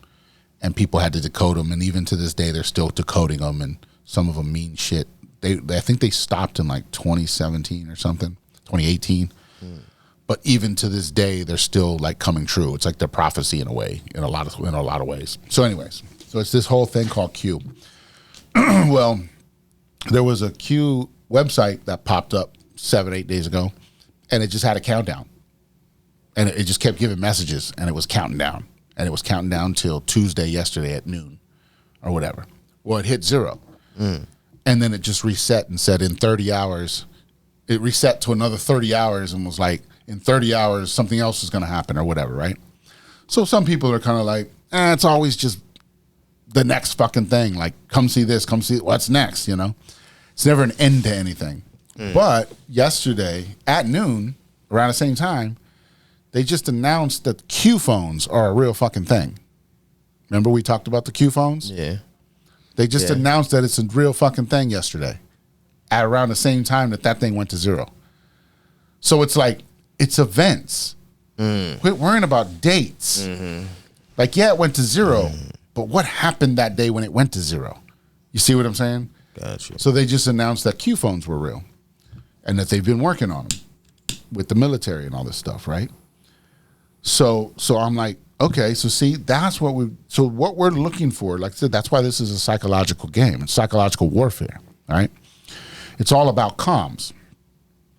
and people had to decode them. And even to this day, they're still decoding them, and some of them mean shit. I think they stopped in like 2017 or something, 2018. But even to this day, they're still like coming true. It's like their prophecy in a way, in a lot of ways. So, anyways, so it's this whole thing called Q. Well, there was a Q website that popped up 7-8 days ago, and it just had a countdown, and it just kept giving messages, and it was counting down, and it was counting down till Tuesday yesterday at noon, or whatever. Well, it hit 0. And then it just reset and said in 30 hours, it reset to another 30 hours and was like, in 30 hours, something else is going to happen or whatever, right? So some people are kind of like, it's always just the next fucking thing. Like, come see this, come see what's next, you know? It's never an end to anything. But yesterday at noon, around the same time, they just announced that Q phones are a real fucking thing. Remember we talked about the Q phones? Yeah. They just announced that it's a real fucking thing yesterday at around the same time that thing went to 0. So it's like, it's events. Quit worrying about dates. Like, yeah, it went to 0, but what happened that day when it went to 0? You see what I'm saying? Gotcha. So they just announced that Q phones were real and that they've been working on them with the military and all this stuff, right? So I'm like, okay, so see, what we're looking for, like I said, that's why this is a psychological game. It's psychological warfare, right? It's all about comms.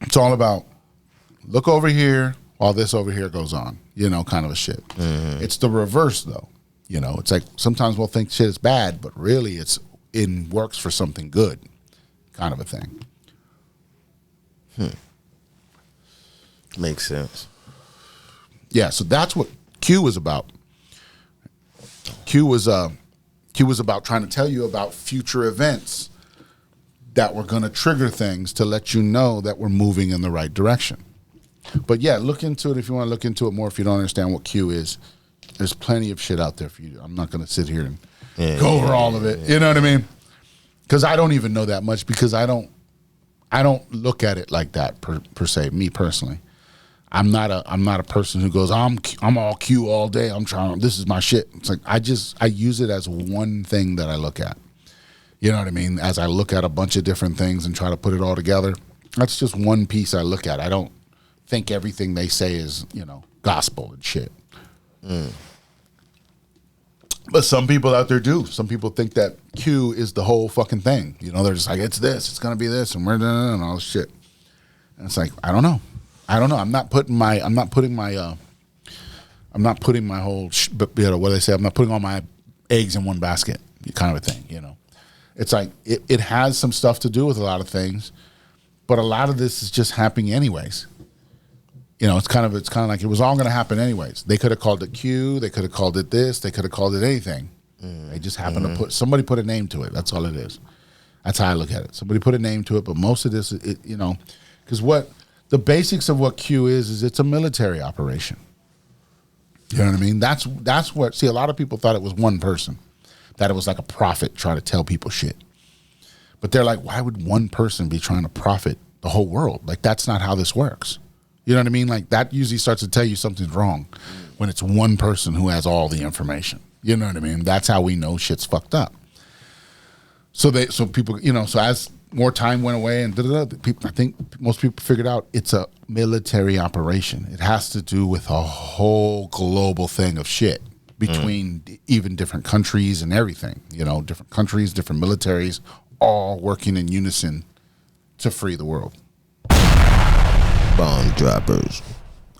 It's all about look over here while this over here goes on, you know, kind of a shit. It's the reverse, though. You know, it's like sometimes we'll think shit is bad, but really it works for something good, kind of a thing. Makes sense. Yeah, so that's what Q was about. Q was about trying to tell you about future events that were going to trigger things to let you know that we're moving in the right direction. But yeah, look into it if you want to look into it more. If you don't understand what Q is, there's plenty of shit out there for you. I'm not going to sit here and go over all of it. You know what I mean? Because I don't even know that much because I don't look at it like that per se. Me personally, I'm not a person who goes I'm all Q all day. This is my shit. It's like I use it as one thing that I look at. You know what I mean? As I look at a bunch of different things and try to put it all together, that's just one piece I look at. I don't think everything they say is, gospel and shit. But some people out there do. Some people think that Q is the whole fucking thing. They're just like, it's this, it's gonna be this, and we're done and all this shit. And it's like, I don't know. I'm not putting my whole what do they say? I'm not putting all my eggs in one basket, kind of a thing. It's like it has some stuff to do with a lot of things, but a lot of this is just happening anyways. It's kind of like it was all going to happen anyways. They could have called it Q. They could have called it this. They could have called it anything. They just happened to somebody put a name to it. That's all it is. That's how I look at it. Somebody put a name to it, but most of this, because what the basics of what Q is it's a military operation. You know what I mean? That's what. See, a lot of people thought it was one person, that it was like a prophet trying to tell people shit. But they're like, why would one person be trying to profit the whole world? Like, that's not how this works. You know what I mean? Like, that usually starts to tell you something's wrong when it's one person who has all the information. You know what I mean? That's how we know shit's fucked up. So people, so as more time went away and people, I think most people figured out it's a military operation. It has to do with a whole global thing of shit between even different countries and everything. Different countries, different militaries, all working in unison to free the world. Bomb droppers.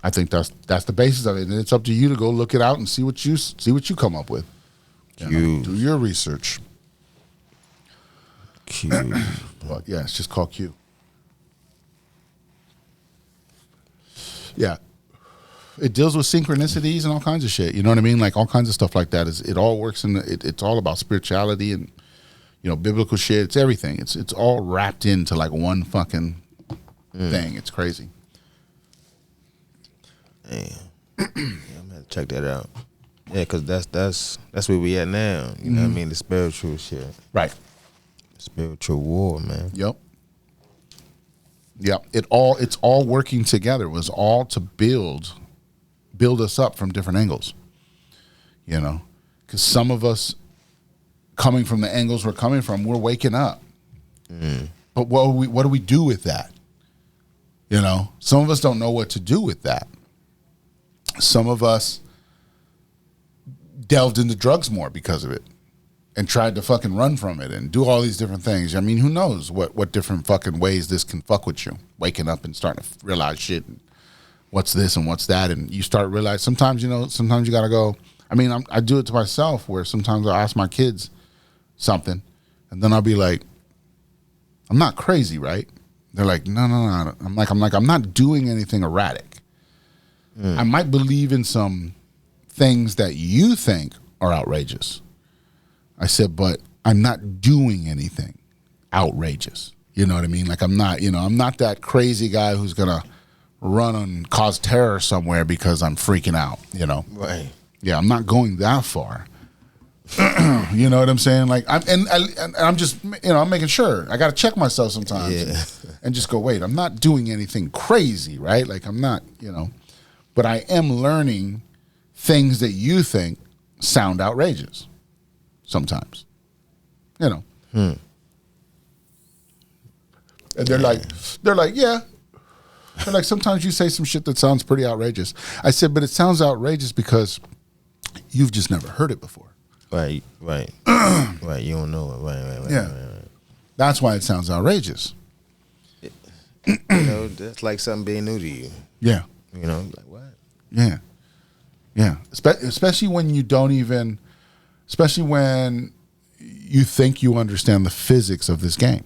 I think that's the basis of it, and it's up to you to go look it out and see what you come up with. Do your research. Q. Well, yeah, it's just called Q. Yeah, it deals with synchronicities and all kinds of shit. You know what I mean? Like all kinds of stuff like that. It all works it's all about spirituality and biblical shit. It's everything. It's all wrapped into like one fucking thing. It's crazy. Damn. I'm gonna have to check that out. Yeah, because that's where we at now. You know what I mean? The spiritual shit. Right. Spiritual war, man. Yep. It's all working together. It was all to build us up from different angles. Because some of us coming from the angles we're coming from, we're waking up. But what do we do with that? Some of us don't know what to do with that. Some of us delved into drugs more because of it and tried to fucking run from it and do all these different things. I mean, who knows what different fucking ways this can fuck with you. Waking up and starting to realize shit and what's this and what's that. And you start to realize sometimes you got to go. I mean, I do it to myself where sometimes I ask my kids something and then I'll be like, I'm not crazy, right? They're like, no. I'm like, I'm not doing anything erratic. I might believe in some things that you think are outrageous. I said, but I'm not doing anything outrageous. You know what I mean? Like I'm not that crazy guy who's gonna run and cause terror somewhere because I'm freaking out. Right. Yeah, I'm not going that far. You know what I'm saying? Like I'm just I'm making sure. I got to check myself sometimes and just go, wait, I'm not doing anything crazy, right? Like I'm not, but I am learning things that you think sound outrageous sometimes. And they're like, yeah. They're like, sometimes you say some shit that sounds pretty outrageous. I said, but it sounds outrageous because you've just never heard it before. Right. Right, you don't know it. Right. Yeah. Right. That's why it sounds outrageous. That's like something being new to you. Yeah. Like what? Yeah. Yeah. Especially when you don't even, when you think you understand the physics of this game.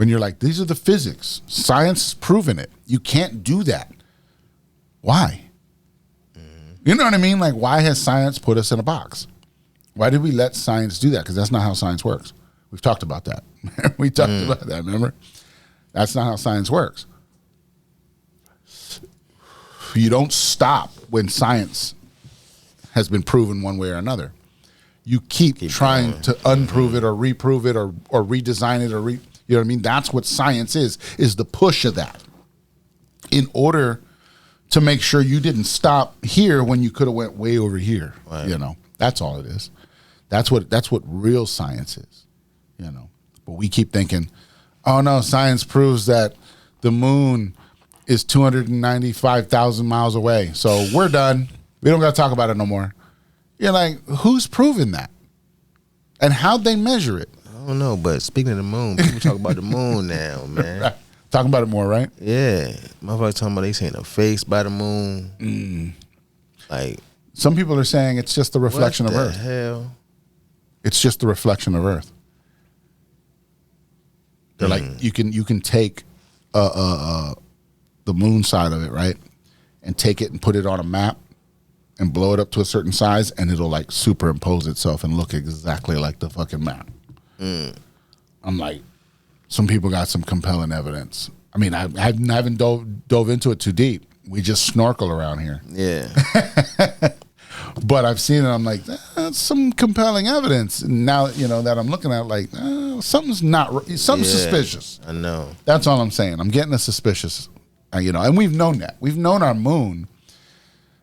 When you're like, these are the physics. Science has proven it. You can't do that. Why? You know what I mean? Like, why has science put us in a box? Why did we let science do that? Because that's not how science works. We've talked about that. We talked about that, remember? That's not how science works. You don't stop when science has been proven one way or another. You keep trying to unprove it or reprove it or redesign it or you know what I mean? That's what science is the push of that. In order to make sure you didn't stop here when you could have went way over here. Right. You know, that's all it is. That's what real science is, you know. But we keep thinking, oh no, science proves that the moon is 295,000 miles away. So we're done. We don't got to talk about it no more. You're like, who's proving that? And how'd they measure it? I don't know, but speaking of the moon, people talk about the moon now, man. Right. Talking about it more, right? Yeah. Motherfuckers talking about they seen a face by the moon. Like, some people are saying it's just the reflection of Earth. What the hell? It's just the reflection of Earth. They're like, you can take the moon side of it, right? And take it and put it on a map and blow it up to a certain size, and it'll like superimpose itself and look exactly like the fucking map. I'm like, some people got some compelling evidence. I mean, I haven't dove into it too deep. We just snorkel around here. Yeah. But I've seen it. I'm like, that's some compelling evidence. And now, you know, that I'm looking at, like, something's suspicious. I know. That's all I'm saying. I'm getting a suspicious, you know, and we've known that. We've known our moon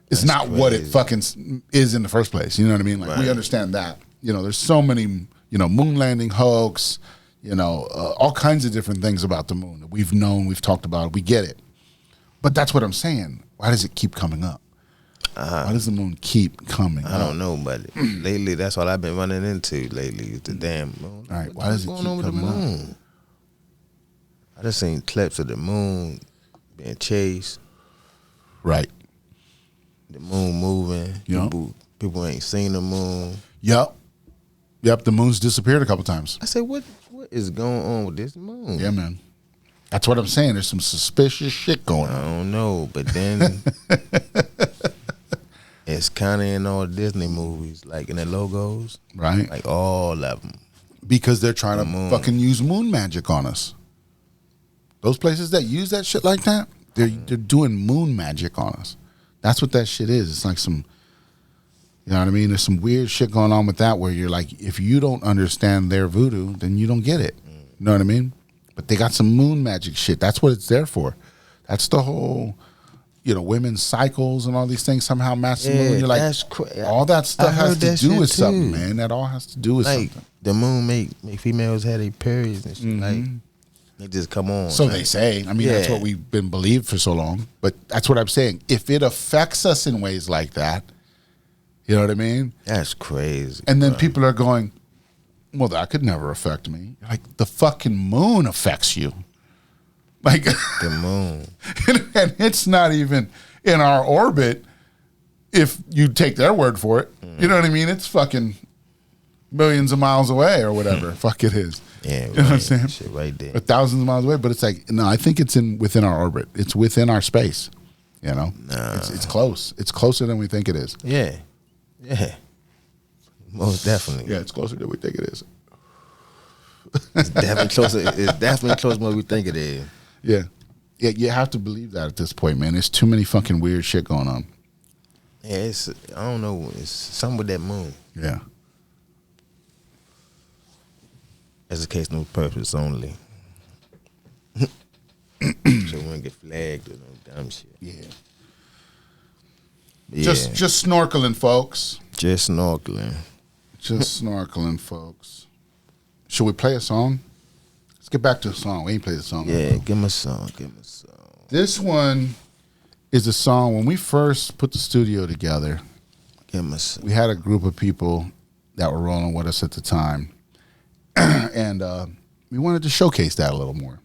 is not crazy. What it fucking is in the first place. You know what I mean? Like, we understand that. You know, there's so many, you know, moon landing hoax, you know, all kinds of different things about the moon that we've known, we've talked about, we get it. But that's what I'm saying. Why does it keep coming up? Why does the moon keep coming up? I don't know, but lately that's all I've been running into lately is the damn moon. All right, why does it keep coming with the moon? I just seen clips of the moon being chased. Right. The moon moving. Yep. People ain't seen the moon. Yep. The moon's disappeared a couple times. I said, what is going on with this moon? Yeah, man. That's what I'm saying. There's some suspicious shit going on. I don't know, but then it's kind of in all Disney movies, like in the logos. Right. Like all of them. Because they're trying to fucking use moon magic on us. Those places that use that shit like that, they're doing moon magic on us. That's what that shit is. It's like some, you know what I mean? There's some weird shit going on with that where you're like, if you don't understand their voodoo, then you don't get it. You know what I mean? But they got some moon magic shit. That's what it's there for. That's the whole, you know, women's cycles and all these things somehow match the moon. You're like, all that stuff has to do with something, man. That all has to do with something. The moon make females have their periods and shit. Like, they just come on. So they say. I mean, that's what we've been believed for so long. But that's what I'm saying. If it affects us in ways like that, you know what I mean? That's crazy. And then people are going, well, that could never affect me. Like, the fucking moon affects you. Like, the moon. And it's not even in our orbit if you take their word for it. You know what I mean? It's fucking millions of miles away or whatever. Fuck it is. Yeah, you know what I'm saying? Shit right there. Or thousands of miles away, but it's like, no, I think it's within our orbit. It's within our space. You know? Nah. It's close. It's closer than we think it is. Yeah. Yeah. Most definitely. Yeah, it's closer than we think it is. It's definitely closer. It's definitely closer than we think it is. Yeah. Yeah, you have to believe that at this point, man. There's too many fucking weird shit going on. Yeah, it's, I don't know. It's something with that moon. Yeah. As a case, no purpose only. So we won't get flagged or no dumb shit. Yeah. Yeah. Just snorkeling, folks. Just snorkeling. Just snorkeling, folks. Should we play a song? Let's get back to a song. We ain't played a song. Yeah, give me a song. Give me a song. This one is a song. When we first put the studio together, Give me a song. we had a group of people that were rolling with us at the time. And we wanted to showcase that a little more.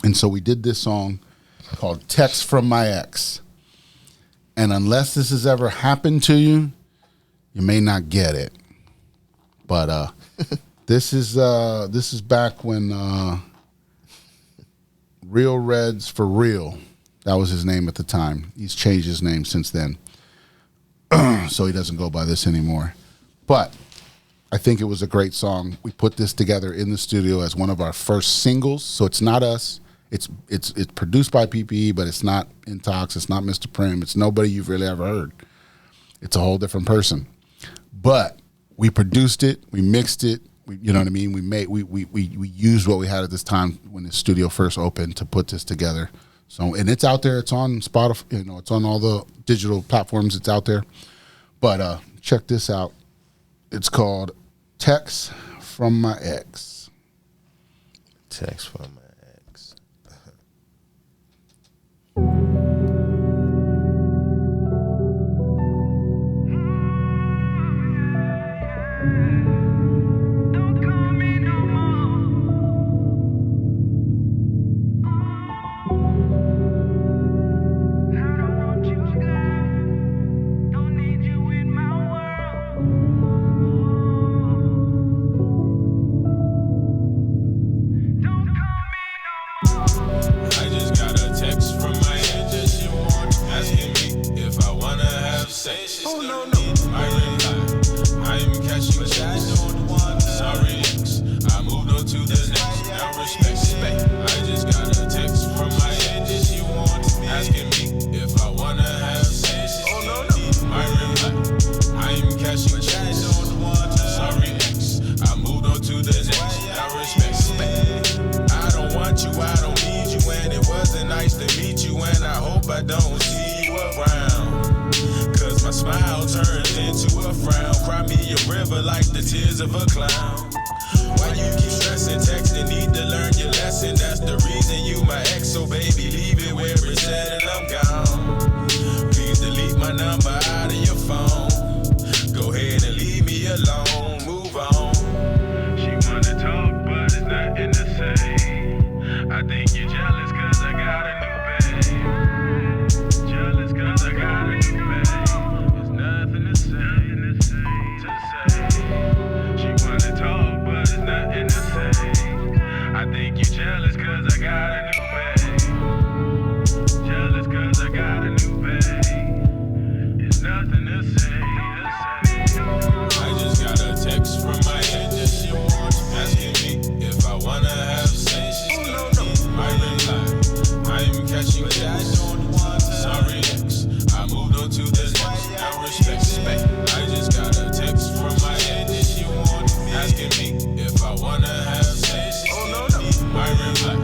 And so we did this song called Text from My Ex. And unless this has ever happened to you, you may not get it. But this is back when Real Redzs for Real. That was his name at the time. He's changed his name since then. So he doesn't go by this anymore. But I think it was a great song. We put this together in the studio as one of our first singles. So it's not us. It's produced by PPE, but it's not Intox. It's not Mr. Prim. It's nobody you've really ever heard. It's a whole different person. But we produced it. We mixed it. You know what I mean? We used what we had at this time when the studio first opened to put this together. So, and it's out there. It's on Spotify. It's on all the digital platforms. It's out there. But check this out. It's called Text from My Ex. Text from my ex. Don't call me no more. I don't want you, girl. Don't need you in my world. Don't call me no more. I just got a text from my ex that she want asking me if I wanna have sex. Oh no. I reply, I am catching shots on the one. Sorry ex, I moved on to the next. Now respect. I just got a text from my ex that she want asking me if I wanna have sex. Oh no. I reply, I am catching shots on the one. Sorry ex, I moved on to the next. Now respect. I don't want you, I don't need you, and it wasn't nice to meet you, and I hope I don't see you around. Cause my smile turns into a frown. Cry me a river like the tears of a clown. Why you keep stressing, texting, need to learn your lesson. That's the reason you my ex, so baby leave it where it's at and I'm gone. Please delete my number out of your phone. Go ahead and leave me alone, move on. She wanna talk, but it's nothing to say. I think you're jealous cause I got a new babe. Jealous cause I got a new babe. There's nothing to say, She wanna talk, but it's nothing to say. I think you're jealous cause I got a new babe. Jealous cause I got a new babe. There's nothing to say, I just got a text from my ex that she wants asking me if I wanna have sex. I reply, I am catching shots on the one. Sorry ex, I moved on to the next. Now respect. I just got a text from my ex that she wants asking me if I wanna have sex. I reply,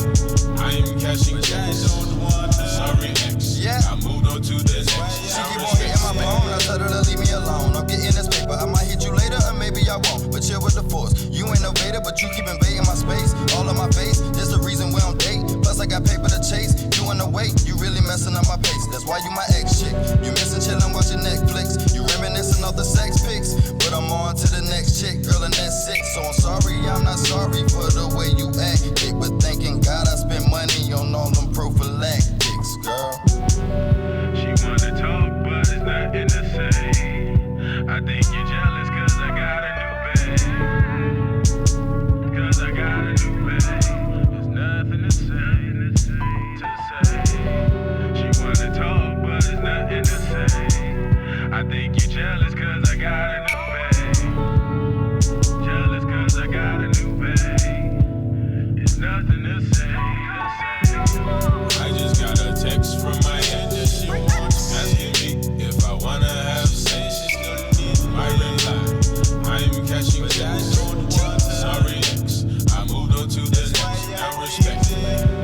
I am catching shots on the one. Sorry ex, I moved on to the next. She keep on hitting my phone, I told her to leave me alone. I'm getting this paper, I might hit you later or maybe I won't. But chill with the force, you ain't no vader, but you keep invading my space. All on my face, just the reason we don't date. Plus I got paper to chase, you in the wait, you really messing up my pace. That's why you my ex chick, you missing chillin' watching Netflix. You reminiscing off the sex pics, but I'm on to the next chick, girl, and that's sick. So I'm sorry, I'm not sorry for the way you act. But thanking God I spent money on all them prophylactics, girl. She wanna talk, but it's nothing to say. I think you're jealous cause I got a new babe. Cause I got a new babe. There's nothing to say, She wanna talk, but it's nothing to say. I think you're jealous cause I got a new babe. Jealous cause I got a new babe. It's nothing to say, I just got a text from my ex that she wants asking me if I wanna have sex. I reply, I am catching shots on the one. Sorry ex, I moved on to the next. Now respect.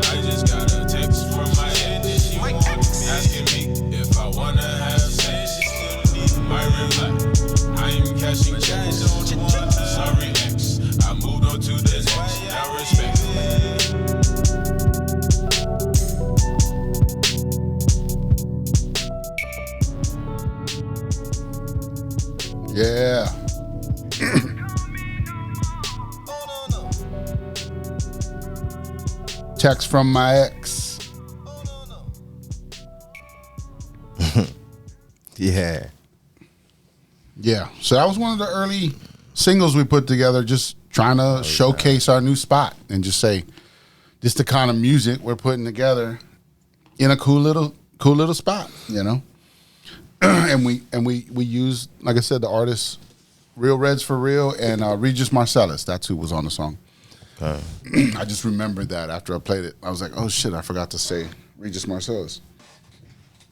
I just got a text from my ex that she wants asking me if I wanna have sex. I reply, I am catching shots on the one. Sorry ex, I moved on to the next. Now respect. Yeah. Text from my ex. Yeah. Yeah. So that was one of the early singles we put together, just trying to showcase our new spot and just say, This the kind of music we're putting together in a cool little spot, you know. and we used, like I said, the artists Real Redzs for Real and RegisMarcellus. That's who was on the song. Okay. I just remembered that after I played it. I was like, oh shit, I forgot to say RegisMarcellus.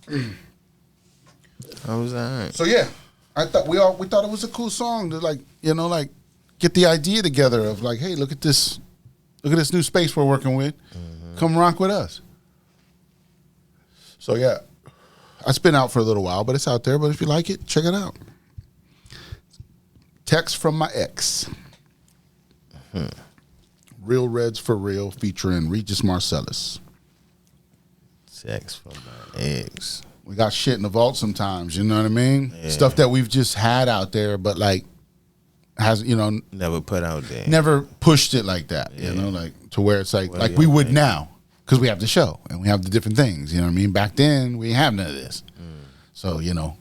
I was alright. So yeah, I thought we thought it was a cool song to like, you know, like get the idea together of like, hey, look at this new space we're working with. Mm-hmm. Come rock with us. So yeah, it's been out for a little while, but it's out there. But if you like it, check it out. Text from my ex. Real Redzs for Real featuring RegisMarcellus. Text from my ex. We got shit in the vault sometimes, you know what I mean? Yeah. Stuff that we've just had out there, but like has, you know, Never put out there. never pushed it like that, Yeah. you know, like to where it's like Well, like yeah, we would man. now because we have the show and we have the different things, you know what I mean? Back then we didn't have none of this. So, you know,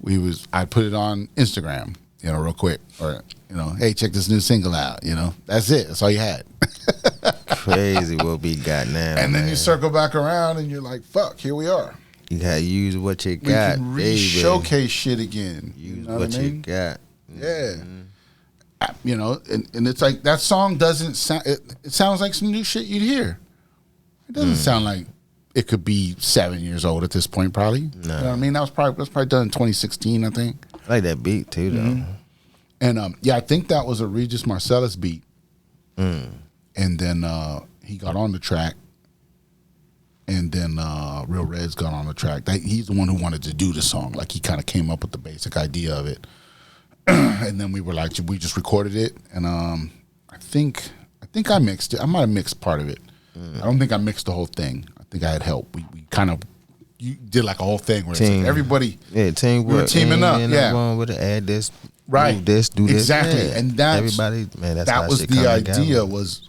I put it on Instagram, you know, real quick, or, you know, hey, check this new single out, you know, that's it. That's all you had. Crazy what we got now. And then man. you circle back around and you're like, fuck, here we are. You gotta use what you We got, can baby. showcase shit again. Use You know what what I you mean? got. Yeah. You know, and it's like that song doesn't sound, it sounds like some new shit you'd hear. It doesn't sound like it could be 7 years old at this point, probably. You know what I mean? That was probably done in 2016, I think. I like that beat too, though. And yeah, I think that was a RegisMarcellus beat. And then he got on the track. And then Real Redzs got on the track. He's the one who wanted to do the song. Like, he kind of came up with the basic idea of it. And then we were like, we just recorded it. And I think I mixed it. I might have mixed part of it. I don't think I mixed the whole thing. I think I had help. We kind of, you did like a whole thing where it's like everybody. Yeah, teamwork. We were teaming up, yeah. Wrong with it. Add this, Right. move this, do this. Exactly. Yeah. And that's, everybody, man, that's that how was shit the come idea together. was,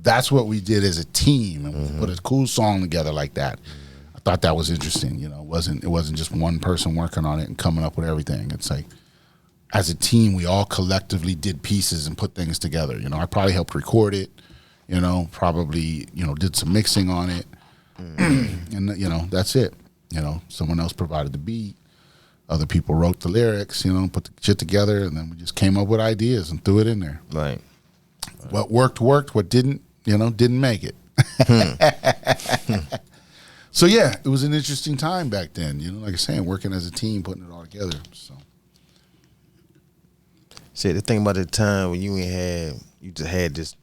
that's what we did as a team. And we put a cool song together like that. I thought that was interesting. You know, it wasn't just one person working on it and coming up with everything. It's like, as a team, we all collectively did pieces and put things together. You know, I probably helped record it, you know, probably, you know, did some mixing on it. And, you know, that's it. You know, someone else provided the beat. Other people wrote the lyrics, you know, put the shit together. And then we just came up with ideas and threw it in there. Right. What worked. What didn't, you know, didn't make it. So, yeah, it was an interesting time back then. You know, like I was saying, working as a team, putting it all together. So. Shit, the thing about the time when you just had this,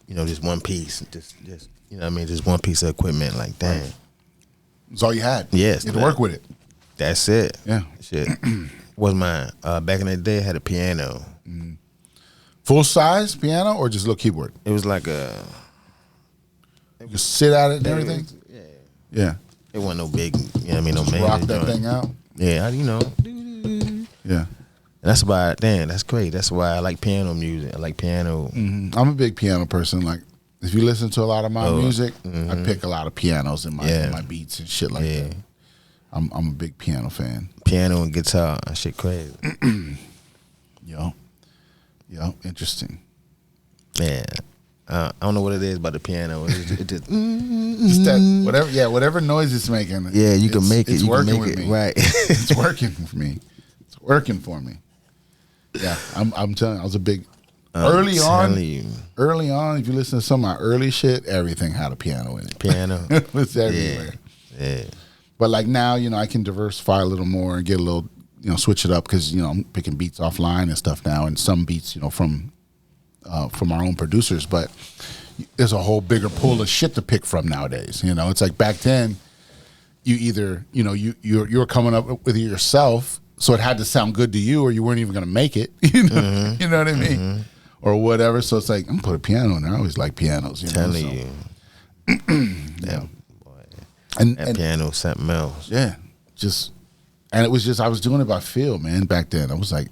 you know, just one piece, just you know what I mean, just one piece of equipment like that. Right. It's all you had. Yes, You had to work with it. That's it. Yeah. Shit. Was mine. Back in the day, I had a piano. Full size piano or just a little keyboard? It was like a. You could sit at it and everything? Yeah. Yeah. It wasn't no big, you know what I mean, no Just major rock that joint. thing out? Yeah, you know. Yeah. That's why, damn, that's great. That's why I like piano music. I like piano. I'm a big piano person. Like, if you listen to a lot of my music, I pick a lot of pianos in my beats and shit like that. I'm a big piano fan. Piano and guitar. That shit crazy. Yo, interesting. Man, I don't know what it is about the piano. It just Just that whatever noise it's making. yeah, you can make it. It's You can working make with it me. right. It's working for me. It's working for me. Yeah, I'm telling you, I was a big early on, if you listen to some of my early shit, everything had a piano in it. Piano. It was everywhere. Yeah. But like now, you know, I can diversify a little more and get a little, you know, switch it up because, you know, I'm picking beats offline and stuff now, and some beats, you know, from our own producers. But there's a whole bigger pool of shit to pick from nowadays. You know, it's like back then, you either, you know, you're coming up with it yourself, so it had to sound good to you, or you weren't even going to make it. You know, you know what I mean, or whatever. So it's like, I'm gonna put a piano in there. I always like pianos. You know, Telling so. you. Yeah. Boy. And Piano, something else. yeah, and it was just I was doing it by feel, man. Back then, I was like,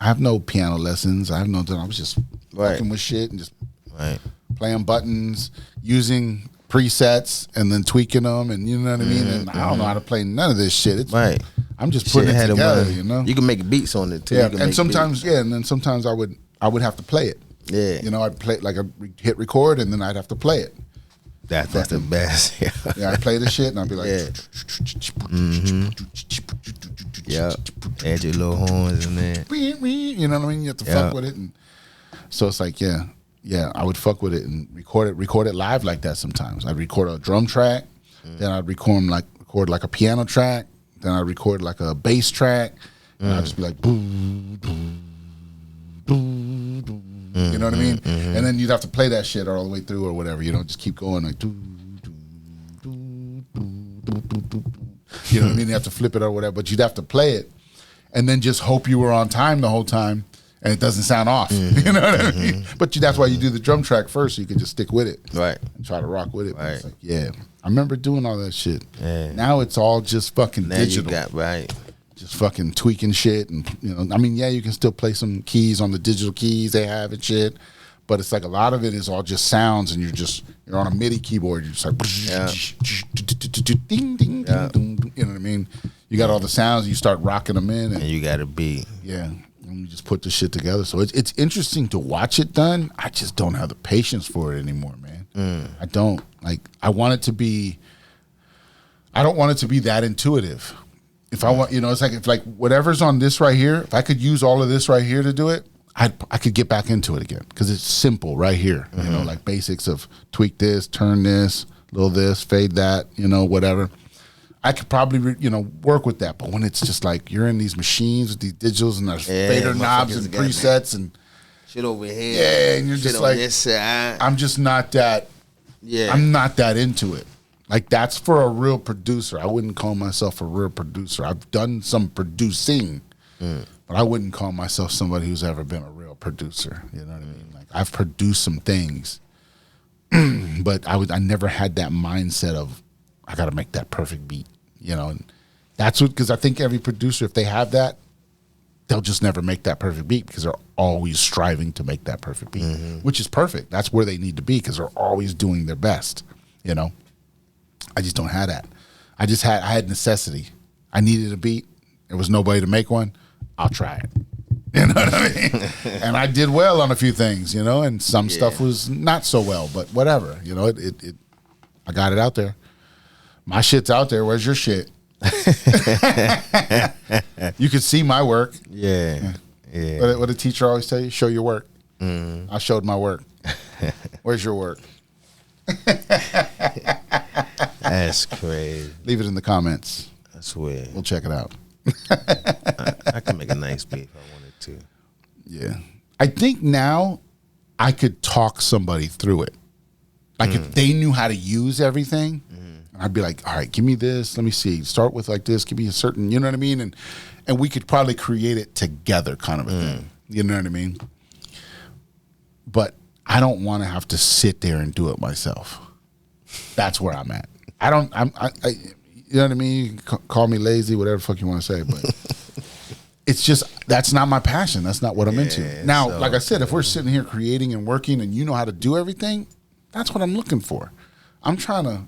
I have no piano lessons. I was just fucking with shit and just Right. playing buttons, using presets, and then tweaking them, and you know what I mean. And I don't know how to play none of this shit. It's, Right. I'm just putting it together, you know. You can make beats on it too. Yeah, You can and make sometimes, beats. and then sometimes I would have to play it. Yeah. You know, I'd play like hit record, and then I'd have to play it. That's the best. Yeah. Yeah, I play the shit and I'll be like, Yeah. Yeah. Add your little horns in there. you know what I mean? You have to Yeah. fuck with it, and so it's like, yeah, I would fuck with it and record it live like that. Sometimes I'd record a drum track, then I'd record like a piano track, then I'd record like a bass track, and I'd just be like, boom, boom, boom, boom. You know what I mean? And then you'd have to play that shit all the way through or whatever. You know, just keep going like, do, do, do, do, do, do, do. You know what I mean? You have to flip it or whatever, but you'd have to play it, and then just hope you were on time the whole time, and it doesn't sound off. You know what I mean? But that's why you do the drum track first, so you can just stick with it, Right. and try to rock with it. But it's Right. like, yeah, I remember doing all that shit. Yeah. Now it's all just fucking Now digital. you got right. Just fucking tweaking shit, and I mean, yeah, you can still play some keys on the digital keys they have and shit, but it's like a lot of it is all just sounds, and you're on a MIDI keyboard. You're just like, ding, ding, Yeah. ding, ding, you know what I mean? You got all the sounds, you start rocking them in, And and you got to be. yeah, and you just put the shit together. So it's interesting to watch it done. I just don't have the patience for it anymore, man. I don't I want it to be. I don't want it to be that intuitive. If I want, it's like if whatever's on this right here, if I could use all of this right here to do it, I could get back into it again because it's simple right here. Like basics of tweak this, turn this, little this, fade that, whatever. I could probably work with that, but when it's just like you're in these machines with these digitals and there's fader knobs and presets and Shit over here. yeah, and you're Shit just on like, this side. I'm just not that. Yeah. I'm not that into it. Like that's for a real producer. I wouldn't call myself a real producer. I've done some producing, but I wouldn't call myself somebody who's ever been a real producer. You know what I mean? Like I've produced some things, but I never had that mindset of I got to make that perfect beat. And that's because I think every producer, if they have that, they'll just never make that perfect beat because they're always striving to make that perfect beat, which is perfect. That's where they need to be because they're always doing their best. I just don't have that. I had necessity. I needed a beat. There was nobody to make one. I'll try it. You know what I mean? And I did well on a few things, and some stuff was not so well, but whatever. I got it out there. My shit's out there. Where's your shit? You can see my work. Yeah. Yeah. What did the teacher always tell you? Show your work. I showed my work. Where's your work? That's crazy. Leave it in the comments. I swear. We'll check it out. I can make a nice beat if I wanted to. Yeah. I think now I could talk somebody through it. Like if they knew how to use everything, I'd be like, all right, give me this. Let me see. Start with like this. Give me a certain, you know what I mean? And we could probably create it together kind of a thing. You know what I mean? But I don't want to have to sit there and do it myself. That's where I'm at. I you know what I mean? You can call me lazy, whatever the fuck you want to say, but it's just, that's not my passion. That's not what I'm into. Now, like I said, if we're sitting here creating and working and you know how to do everything, that's what I'm looking for. I'm trying to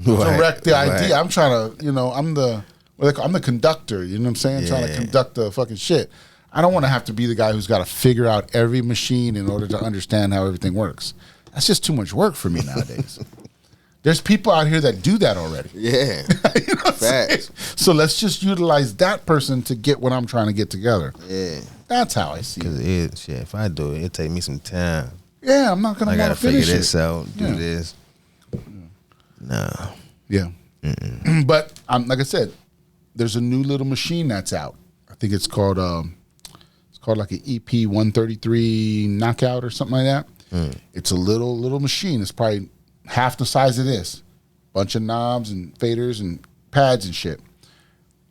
direct the idea. I'm trying to, I'm the conductor, you know what I'm saying? Trying to conduct the fucking shit. I don't want to have to be the guy who's got to figure out every machine in order to understand how everything works. That's just too much work for me nowadays. There's people out here that do that already. Yeah. You know what I'm saying? So let's just utilize that person to get what I'm trying to get together. Yeah. That's how I see it. Because if I do it, it'll take me some time. Yeah, I'm not going I to gotta finish figure this it. out, do this. No. Yeah. But like I said, there's a new little machine that's out. I think it's called like an EP133 knockout or something like that. It's a little machine. It's probably half the size of this. Bunch of knobs and faders and pads and shit.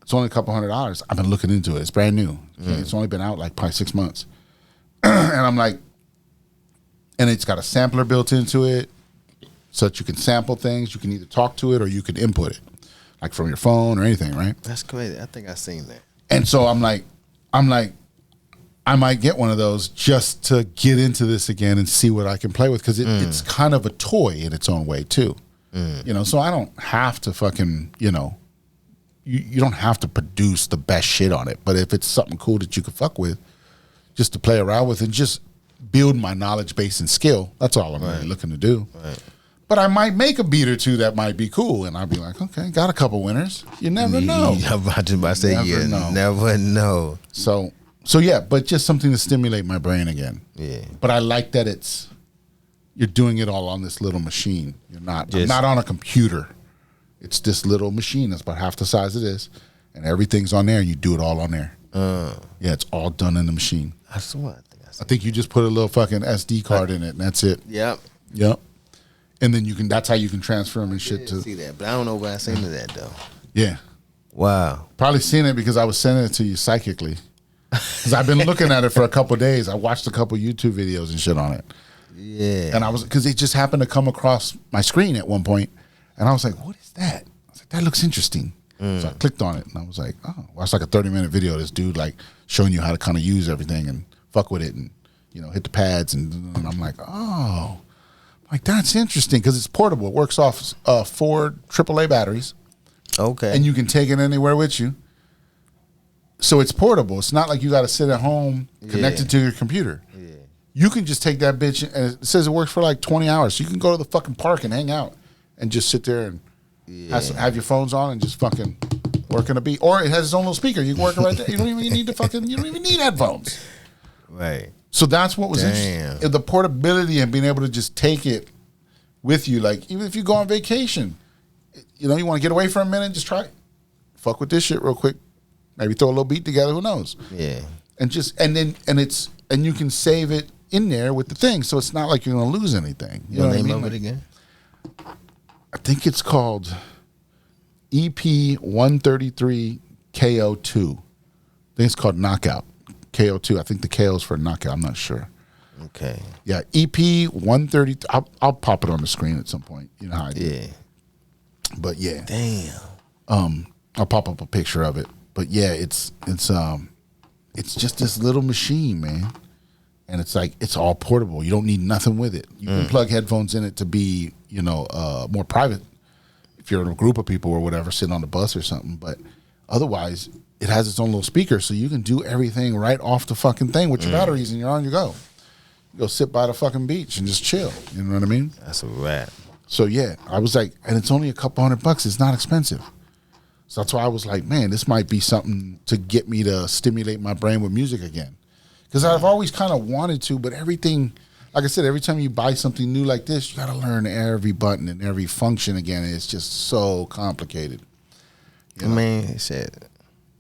It's only a couple $100. I've been looking into it. It's brand new. It's only been out like probably 6 months. And I'm like, and it's got a sampler built into it so that you can sample things. You can either talk to it or you can input it, like from your phone or anything, right? That's crazy. I think I seen that. And so I'm like, I might get one of those just to get into this again and see what I can play with because it's kind of a toy in its own way too. So I don't have to fucking, you don't have to produce the best shit on it. But if it's something cool that you can fuck with, just to play around with and just build my knowledge base and skill, that's all I'm really looking to do. Right. But I might make a beat or two that might be cool, and I'll be like, okay, got a couple winners. You never know. I'm about to say, never know. So yeah, but just something to stimulate my brain again. Yeah. But I like that you're doing it all on this little machine. You're not on a computer. It's this little machine that's about half the size of this, and everything's on there, and you do it all on there. Yeah, it's all done in the machine. I swear. I think you just put a little fucking SD card in it, and that's it. Yep. And then that's how you can transfer them and shit to. See that, but I don't know where I seen that though. Yeah. Wow. Probably seen it because I was sending it to you psychically. Because I've been looking at it for a couple of days. I watched a couple YouTube videos and shit on it. Yeah. And because it just happened to come across my screen at one point, and I was like, "What is that?" I was like, "That looks interesting." So I clicked on it, and I was like, "Oh, watch like a 30-minute video of this dude like showing you how to kind of use everything and fuck with it, and hit the pads." And I'm like, "Oh, like that's interesting because it's portable. It works off 4 AAA batteries, Okay. and you can take it anywhere with you. So it's portable. It's not like you got to sit at home connected to your computer. Yeah. You can just take that bitch, and it says it works for like 20 hours. So you can go to the fucking park and hang out and just sit there and have your phones on and just fucking work in a beat. Or it has its own little speaker. You can work it right there. You don't even need you don't even need headphones. Right. So that's what was interesting. The portability and being able to just take it with you. Like, even if you go on vacation, you want to get away for a minute, just try it. Fuck with this shit real quick. Maybe throw a little beat together, who knows? Yeah. And you can save it in there with the thing, so it's not like you're gonna lose anything. You know what I mean? Name of it again? I think it's called EP133 KO2. I think it's called Knockout. KO2. I think the KO is for knockout. I'm not sure. Okay. Yeah, EP133. I'll pop it on the screen at some point. You know how I do. Yeah. But yeah. Damn. I'll pop up a picture of it. But yeah, it's just this little machine, man. And it's like, it's all portable. You don't need nothing with it. You can plug headphones in it to be, more private if you're in a group of people or whatever, sitting on the bus or something. But otherwise, it has its own little speaker, so you can do everything right off the fucking thing with your batteries, and you're on your go. You go sit by the fucking beach and just chill. You know what I mean? That's a wrap. So yeah, I was like, and it's only a couple $100. It's not expensive. So that's why I was like, man, this might be something to get me to stimulate my brain with music again. Because I've always kind of wanted to, but everything, like I said, every time you buy something new like this, you got to learn every button and every function again. And it's just so complicated. I mean, shit,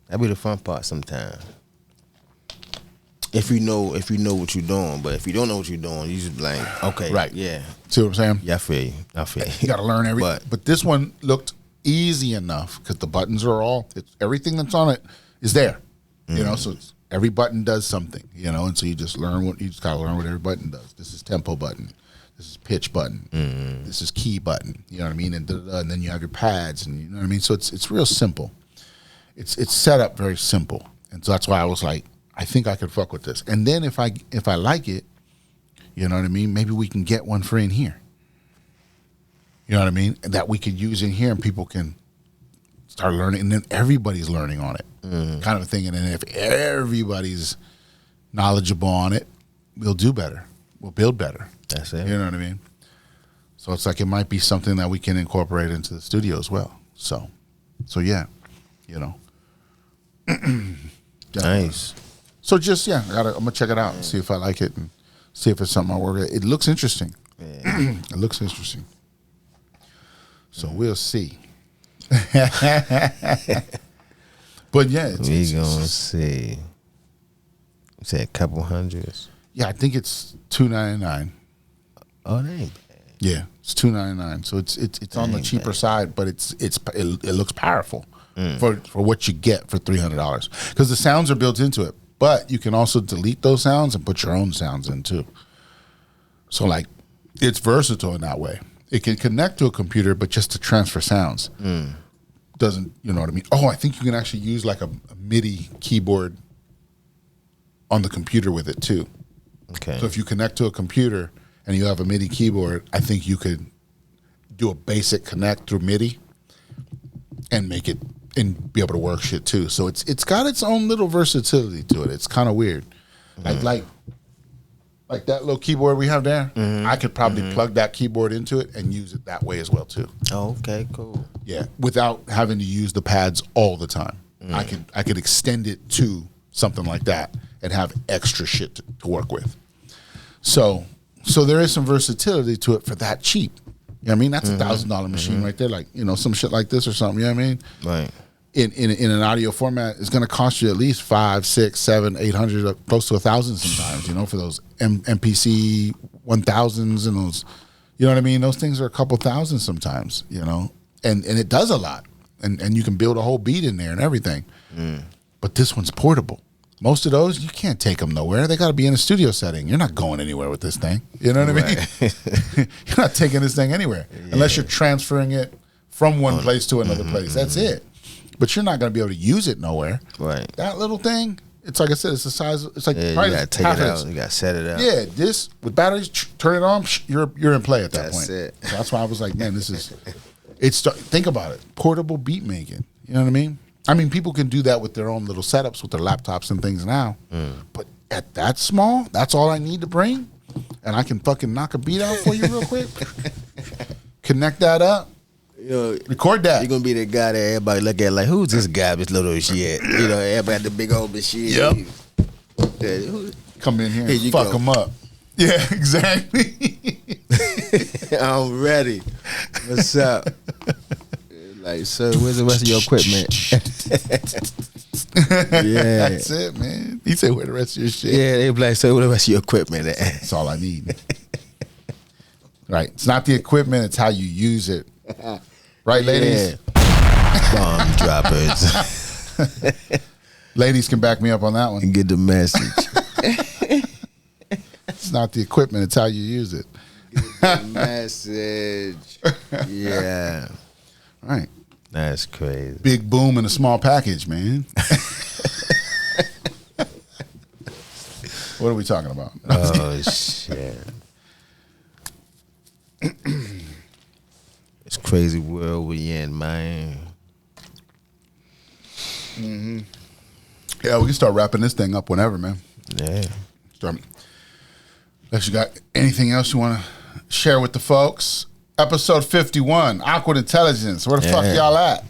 that'd be the fun part sometimes. If you know what you're doing, but if you don't know what you're doing, you just be like, okay, Right. yeah. See what I'm saying? Yeah, I feel you. You got to learn everything. But this one looked easy enough because the buttons are everything that's on it is there. So every button does something, and so you just got to learn what every button does. This is tempo button. This is pitch button. This is key button. You know what I mean? And then you have your pads, and you know what I mean? So it's real simple. It's set up very simple. And so that's why I was like, I think I could fuck with this. And then if I like it, you know what I mean? Maybe we can get one for in here. You know what I mean? That we could use in here and people can start learning. And then everybody's learning on it. Kind of a thing. And then if everybody's knowledgeable on it, we'll do better. We'll build better. That's it. You know what I mean? So it's like it might be something that we can incorporate into the studio as well. So yeah, Nice. So just, I'm going to check it out and see if I like it and see if it's something I work with. It looks interesting. Yeah. It looks interesting. So we'll see. But yeah, we gonna see. You said a couple hundreds. Yeah, I think it's $2.99. Oh, that ain't bad. Yeah, it's $2.99. So it's on the cheaper side, but it looks powerful for what you get for $300 because the sounds are built into it. But you can also delete those sounds and put your own sounds in too. So like, it's versatile in that way. It can connect to a computer, but just to transfer sounds. Doesn't, you know what I mean? Oh, I think you can actually use like a MIDI keyboard on the computer with it too. Okay. So if you connect to a computer and you have a MIDI keyboard, I think you could do a basic connect through MIDI and make it and be able to work shit too. So it's got its own little versatility to it. It's kind of weird. Like like that little keyboard we have there, I could probably plug that keyboard into it and use it that way as well too. Oh, okay, cool. Yeah, without having to use the pads all the time. I could extend it to something like that and have extra shit to work with. So there is some versatility to it for that cheap. You know what I mean? That's $1,000 machine right there. Like, some shit like this or something. You know what I mean? Right. In an audio format, it's going to cost you at least 500, 600, 700, 800, close to 1,000 sometimes. For those MPC 1000s and those, you know what I mean? Those things are a couple thousand sometimes. And it does a lot, and you can build a whole beat in there and everything. But this one's portable. Most of those, you can't take them nowhere. They got to be in a studio setting. You're not going anywhere with this thing. You know what I mean? You're not taking this thing anywhere unless you're transferring it from one place to another place. That's it. But you're not going to be able to use it nowhere. Right. That little thing, it's like I said, it's the size. It's like you got to take it out. You got to set it up. Yeah, this with batteries, turn it on. You're in play at that point. That's it. So that's why I was like, man, this is. Think about it, portable beat making. You know what I mean? I mean, people can do that with their own little setups with their laptops and things now. But at that small, that's all I need to bring, and I can fucking knock a beat out for you real quick. Connect that up. Record that. You're gonna be the guy that everybody look at like, who's this guy, this little shit? Everybody got the big old machine. Yep. Come in here and fuck them up. Yeah, exactly. I'm ready. What's up? Like, sir, where's the rest of your equipment? Yeah. That's it, man. He said, where the rest of your shit? Yeah, they be like, sir, where the rest of your equipment at? That's all I need. Right. It's not the equipment, it's how you use it. Right, ladies? Bomb droppers. Ladies can back me up on that one. Get the message. It's not the equipment, it's how you use it. Get the message. Yeah. Right. That's crazy. Big boom in a small package, man. What are we talking about? Oh, shit. It's crazy world we in, man. Yeah, we can start wrapping this thing up whenever, man. Yeah. Unless you got anything else you want to share with the folks. Episode 51, Awkward Intelligence. Where the fuck y'all at?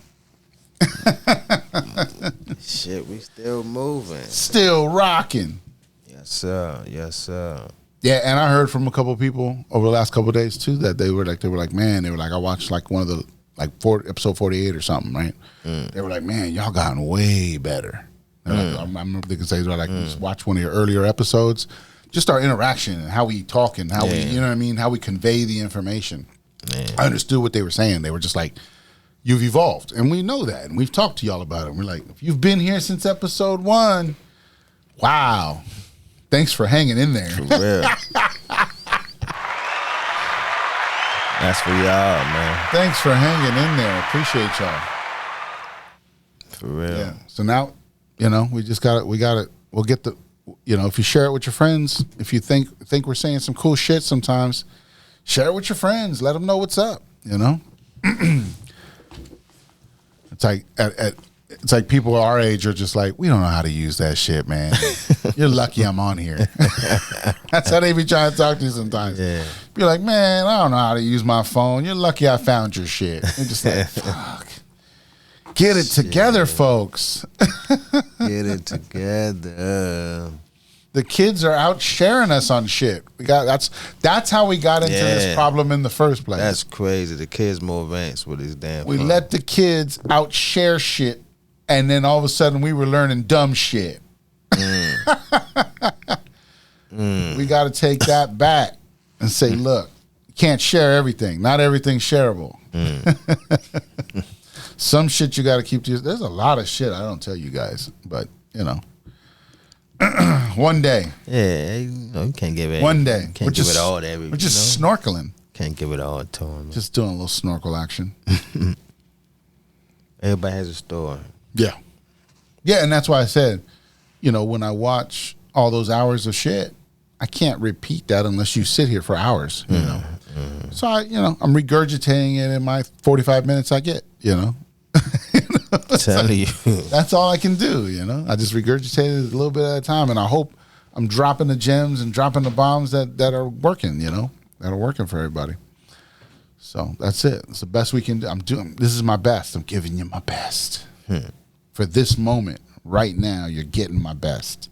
Shit, we still moving. Still rocking. Yes, sir. Yes, sir. Yeah, and I heard from a couple of people over the last couple of days too that they were like, I watched like one of the episode 48 or something, right? They were like, man, y'all gotten way better. Like, I remember they could say, like, just watch one of your earlier episodes, just our interaction and how we talk and how we, you know what I mean, how we convey the information. Man. I understood what they were saying. They were just like, you've evolved. And we know that. And we've talked to y'all about it. And we're like, if you've been here since episode 1, wow. Thanks for hanging in there. For real. That's for y'all, man. Thanks for hanging in there. Appreciate y'all. For real. Yeah. So now, we just got it. We'll get the, if you share it with your friends, if you think we're saying some cool shit sometimes, share it with your friends. Let them know what's up. It's like it's like people our age are just like, we don't know how to use that shit, man. You're lucky I'm on here. That's how they be trying to talk to you sometimes. Yeah. Be like, man, I don't know how to use my phone. You're lucky I found your shit. They're just like, fuck. Get it together, folks. Get it together. The kids are out sharing us on shit. That's how we got into this problem in the first place. That's crazy. The kids more advanced with this damn We phone. let the kids out share shit, and then all of a sudden we were learning dumb shit. We got to take that back and say, look, you can't share everything. Not everything's shareable. Some shit you got to keep to yourself. There's a lot of shit I don't tell you guys, but one day. Yeah, you can't give it. One day. Can't give it all to everybody. We're just snorkeling. Can't give it all to them. Just doing a little snorkel action. Everybody has a story. Yeah. Yeah, and that's why I said, when I watch all those hours of shit, I can't repeat that unless you sit here for hours, So I'm regurgitating it in my 45 minutes I get, Telling you. That's all I can do, I just regurgitate it a little bit at a time, and I hope I'm dropping the gems and dropping the bombs that are working, that are working for everybody. So that's it. It's the best we can do. This is my best. I'm giving you my best. For this moment, right now, you're getting my best.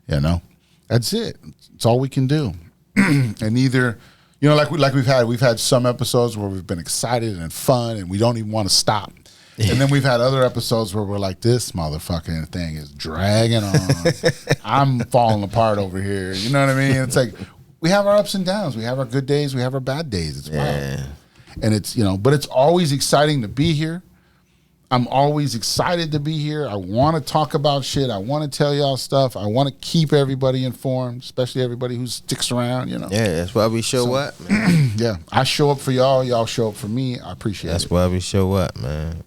That's it. It's all we can do. And either, we've had some episodes where we've been excited and fun and we don't even want to stop. And then we've had other episodes where we're like, this motherfucking thing is dragging on. I'm falling apart over here. You know what I mean? It's like we have our ups and downs. We have our good days. We have our bad days. It's wild. And it's, but it's always exciting to be here. I'm always excited to be here. I want to talk about shit. I want to tell y'all stuff. I want to keep everybody informed, especially everybody who sticks around, Yeah, that's why we show up, man. Yeah, I show up for y'all. Y'all show up for me. I appreciate it. That's why we show up, man.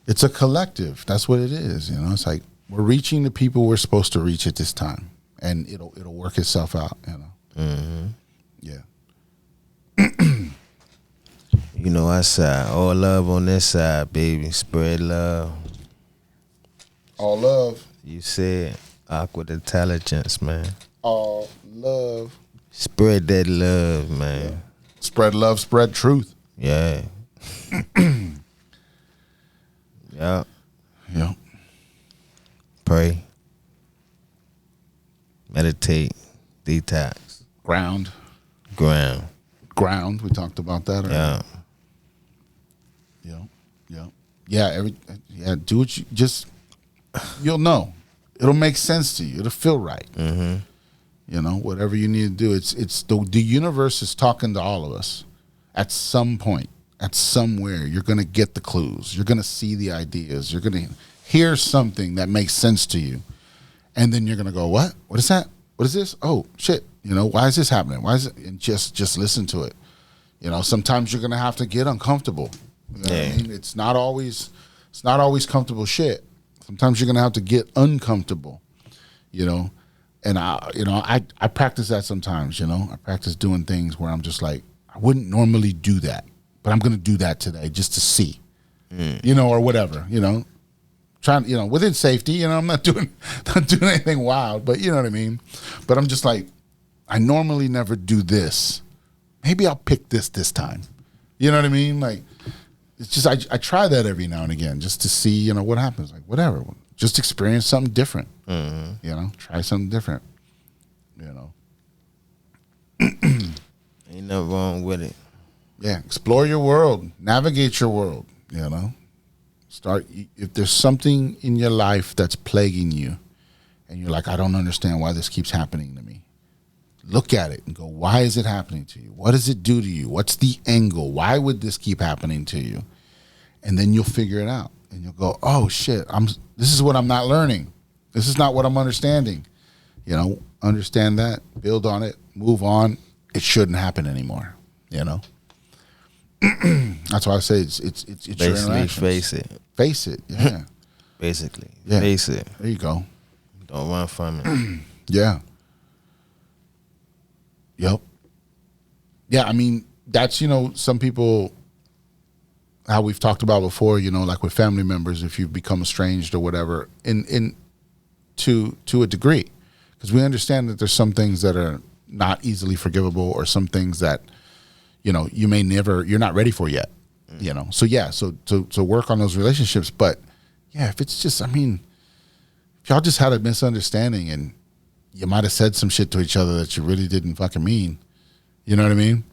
It's a collective. That's what it is. It's like we're reaching the people we're supposed to reach at this time, and it'll work itself out. Mm-hmm. Yeah. Our side, all love on this side, baby. Spread love. All love. You said awkward intelligence, man. All love. Spread that love, man. Yeah. Spread love, spread truth. Yeah. Yep. Yep. Pray. Meditate. Detox. Ground. We talked about that. Yeah. Yeah. Do what you just. You'll know. It'll make sense to you. It'll feel right. Mm-hmm. Whatever you need to do. It's the universe is talking to all of us. At some point, at somewhere, you're gonna get the clues. You're gonna see the ideas. You're gonna hear something that makes sense to you, and then you're gonna go, "What? What is that? What is this? Oh shit! Why is this happening? Why is it?" And just listen to it. Sometimes you're gonna have to get uncomfortable. What I mean? It's not always comfortable shit. Sometimes you're gonna have to get uncomfortable. And I practice that sometimes. I practice doing things where I'm just like, I wouldn't normally do that, but I'm gonna do that today just to see, or whatever. Trying, within safety. I'm not doing anything wild, but you know what I mean. But I'm just like, I normally never do this. Maybe I'll pick this time. You know what I mean? Like, it's just I try that every now and again just to see what happens. Like whatever, just experience something different. Mm-hmm. Try something different. Ain't nothing wrong with it. Yeah, explore your world, navigate your world. Start if there's something in your life that's plaguing you, and you're like, I don't understand why this keeps happening to me. Look at it and go, why is it happening to you? What does it do to you? What's the angle? Why would this keep happening to you? And then you'll figure it out. And you'll go, oh, shit, this is what I'm not learning. This is not what I'm understanding. Understand that, build on it, move on. It shouldn't happen anymore, That's why I say it's Basically, your interactions. face it. Face it, yeah. Basically, Yeah. face it. There you go. Don't run from it. Yeah. Yep. Yeah, I mean, that's, some people, how we've talked about before, like with family members, if you've become estranged or whatever, to a degree. Because we understand that there's some things that are not easily forgivable or some things that, you're not ready for yet. So yeah, so to work on those relationships. But yeah, if it's just, if y'all just had a misunderstanding and you might have said some shit to each other that you really didn't fucking mean. You know what I mean?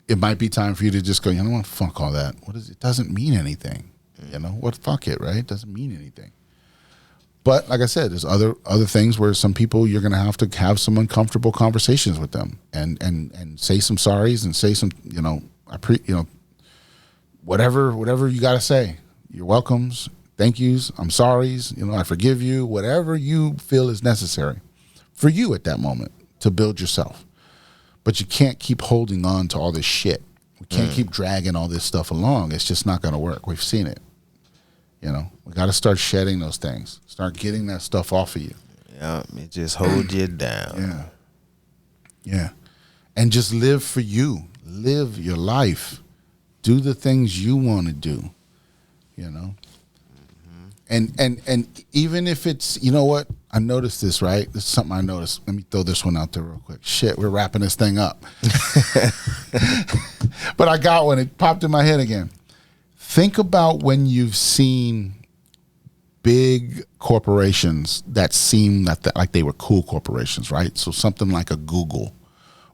It might be time for you to just go, what, fuck all that. It doesn't mean anything. What, fuck it, right? It doesn't mean anything. But like I said, there's other things where some people you're going to have some uncomfortable conversations with them and say some sorries and say some, whatever you got to say. Your welcomes, thank yous, I'm sorries, I forgive you, whatever you feel is necessary for you at that moment to build yourself. But you can't keep holding on to all this shit. We can't keep dragging all this stuff along. It's just not going to work. We've seen it. We got to start shedding those things. Start getting that stuff off of you. Yeah, it just holds you down. Yeah. Yeah. And just live for you. Live your life. Do the things you want to do. And even if it's, you know what? I noticed this, right? This is something I noticed. Let me throw this one out there real quick. Shit, we're wrapping this thing up. But I got one. It popped in my head again. Think about when you've seen big corporations that seem like they were cool corporations, right? So something like a Google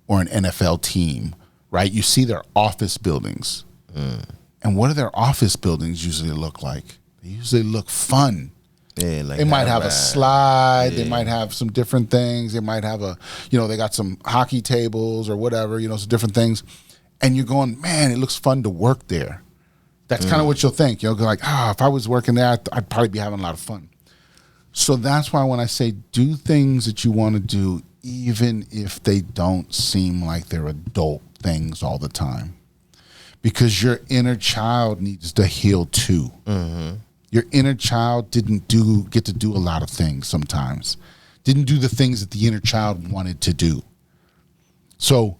or an NFL team, right? You see their office buildings. And what do their office buildings usually look like? They usually look fun. Yeah, like they might have a slide. Yeah. They might have some different things. They might have they got some hockey tables or whatever, some different things. And you're going, man, it looks fun to work there. That's kind of what you'll think. You'll go like, if I was working there, I'd probably be having a lot of fun. So that's why when I say do things that you want to do, even if they don't seem like they're adult things all the time, because your inner child needs to heal too. Mm-hmm. Your inner child didn't get to do a lot of things sometimes. Didn't do the things that the inner child wanted to do. So,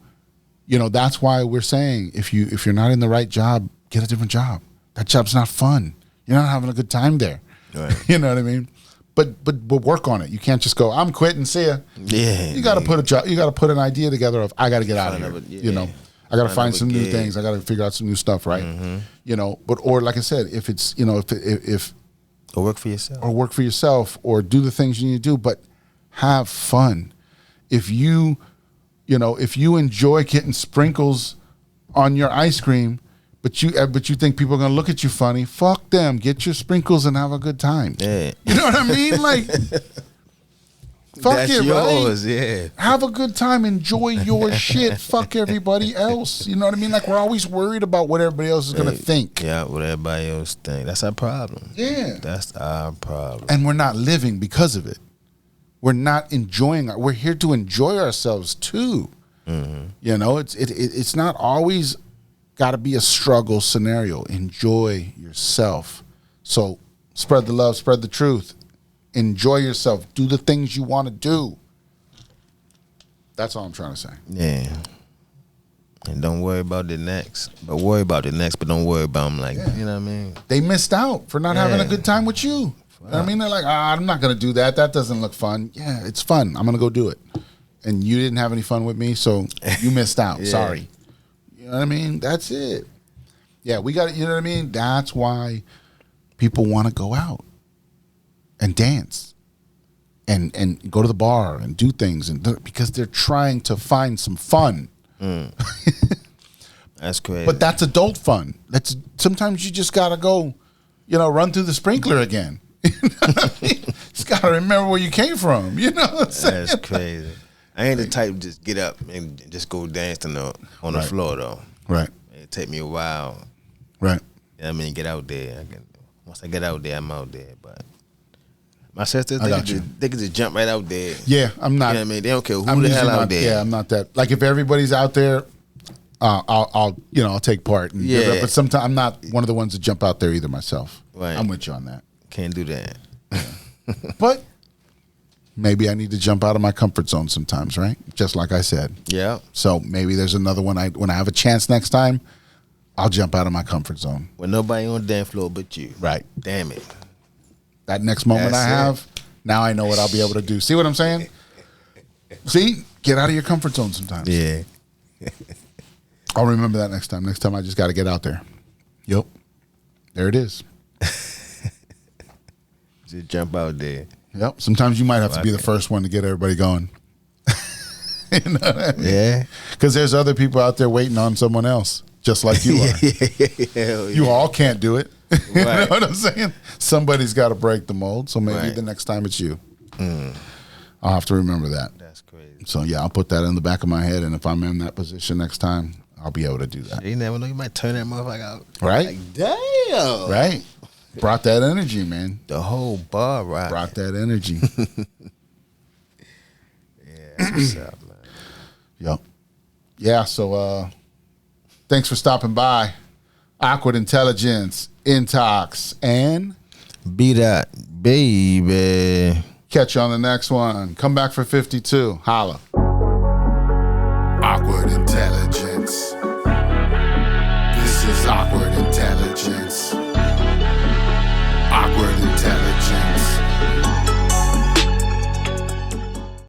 that's why we're saying if you're not in the right job, get a different job. That job's not fun. You're not having a good time there. Right. You know what I mean? But work on it. You can't just go, I'm quitting, see ya. Yeah. You gotta put a job, you gotta put an idea together of I gotta get out of here. I got to find some new things. I got to figure out some new stuff, right? Mm-hmm. Or like I said, if it's, if or work for yourself, or do the things you need to do, but have fun. If you enjoy getting sprinkles on your ice cream, but you think people are going to look at you funny, fuck them. Get your sprinkles and have a good time. Yeah. You know what I mean? Like, fuck that's it, yours, right? Yeah. Have a good time. Enjoy your shit. Fuck everybody else. You know what I mean? Like, we're always worried about what everybody else is going to think. Yeah, what everybody else think. That's our problem. Yeah. That's our problem. And we're not living because of it. We're not enjoying we're here to enjoy ourselves too. Mm-hmm. It's not always got to be a struggle scenario. Enjoy yourself. So spread the love, spread the truth. Enjoy yourself. Do the things you want to do. That's all I'm trying to say. Yeah. And don't worry about the next. But worry about the next, but don't worry about them like, you know what I mean? They missed out for not having a good time with you. You know what I mean? They're like, I'm not going to do that. That doesn't look fun. Yeah, it's fun. I'm going to go do it. And you didn't have any fun with me, so you missed out. Sorry. You know what I mean? That's it. Yeah, we got it. You know what I mean? That's why people want to go out and dance and go to the bar and do things because they're trying to find some fun. That's crazy. But that's adult fun. Sometimes you just gotta go, run through the sprinkler again. You know what I mean? Just gotta remember where you came from. You know what I'm saying? That's crazy. I ain't the type to just get up and just go dance on the floor though. Right. It take me a while. Right. You know what I mean? Get out there. Once I get out there, I'm out there. But my sisters, they can just jump right out there. Yeah, I'm not. You know what I mean? They don't care who the hell out there. Yeah, I'm not that. Like if everybody's out there, I'll take part. But sometimes I'm not one of the ones to jump out there either myself. Right. I'm with you on that. Can't do that. But maybe I need to jump out of my comfort zone sometimes, right? Just like I said. Yeah. So maybe there's another one. When I have a chance next time, I'll jump out of my comfort zone. With nobody on the dance floor but you. Right. Damn it. That next moment That's I have, now I know what I'll be able to do. See what I'm saying? See? Get out of your comfort zone sometimes. Yeah. I'll remember that next time. Next time I just got to get out there. Yep. There it is. Just jump out there. Yep. Sometimes you might have to be the first one to get everybody going. You know what I mean? Yeah. Because there's other people out there waiting on someone else, just like you are. Hell You all can't do it. You know Right. what I'm saying? Somebody's got to break the mold. So maybe Right. the next time it's you. I'll have to remember that. That's crazy. So yeah, I'll put that in the back of my head, and if I'm in that position next time, I'll be able to do that. You never know. You might turn that motherfucker out. Right? Like, damn. Right? Brought that energy, man. The whole bar right. Brought that energy. That's what's up, man. Yep. Yeah, so thanks for stopping by. Awkward Intelligence, Intox, and BDot, baby. catch you on the next one. Come back for 52. Holla. Awkward Intelligence.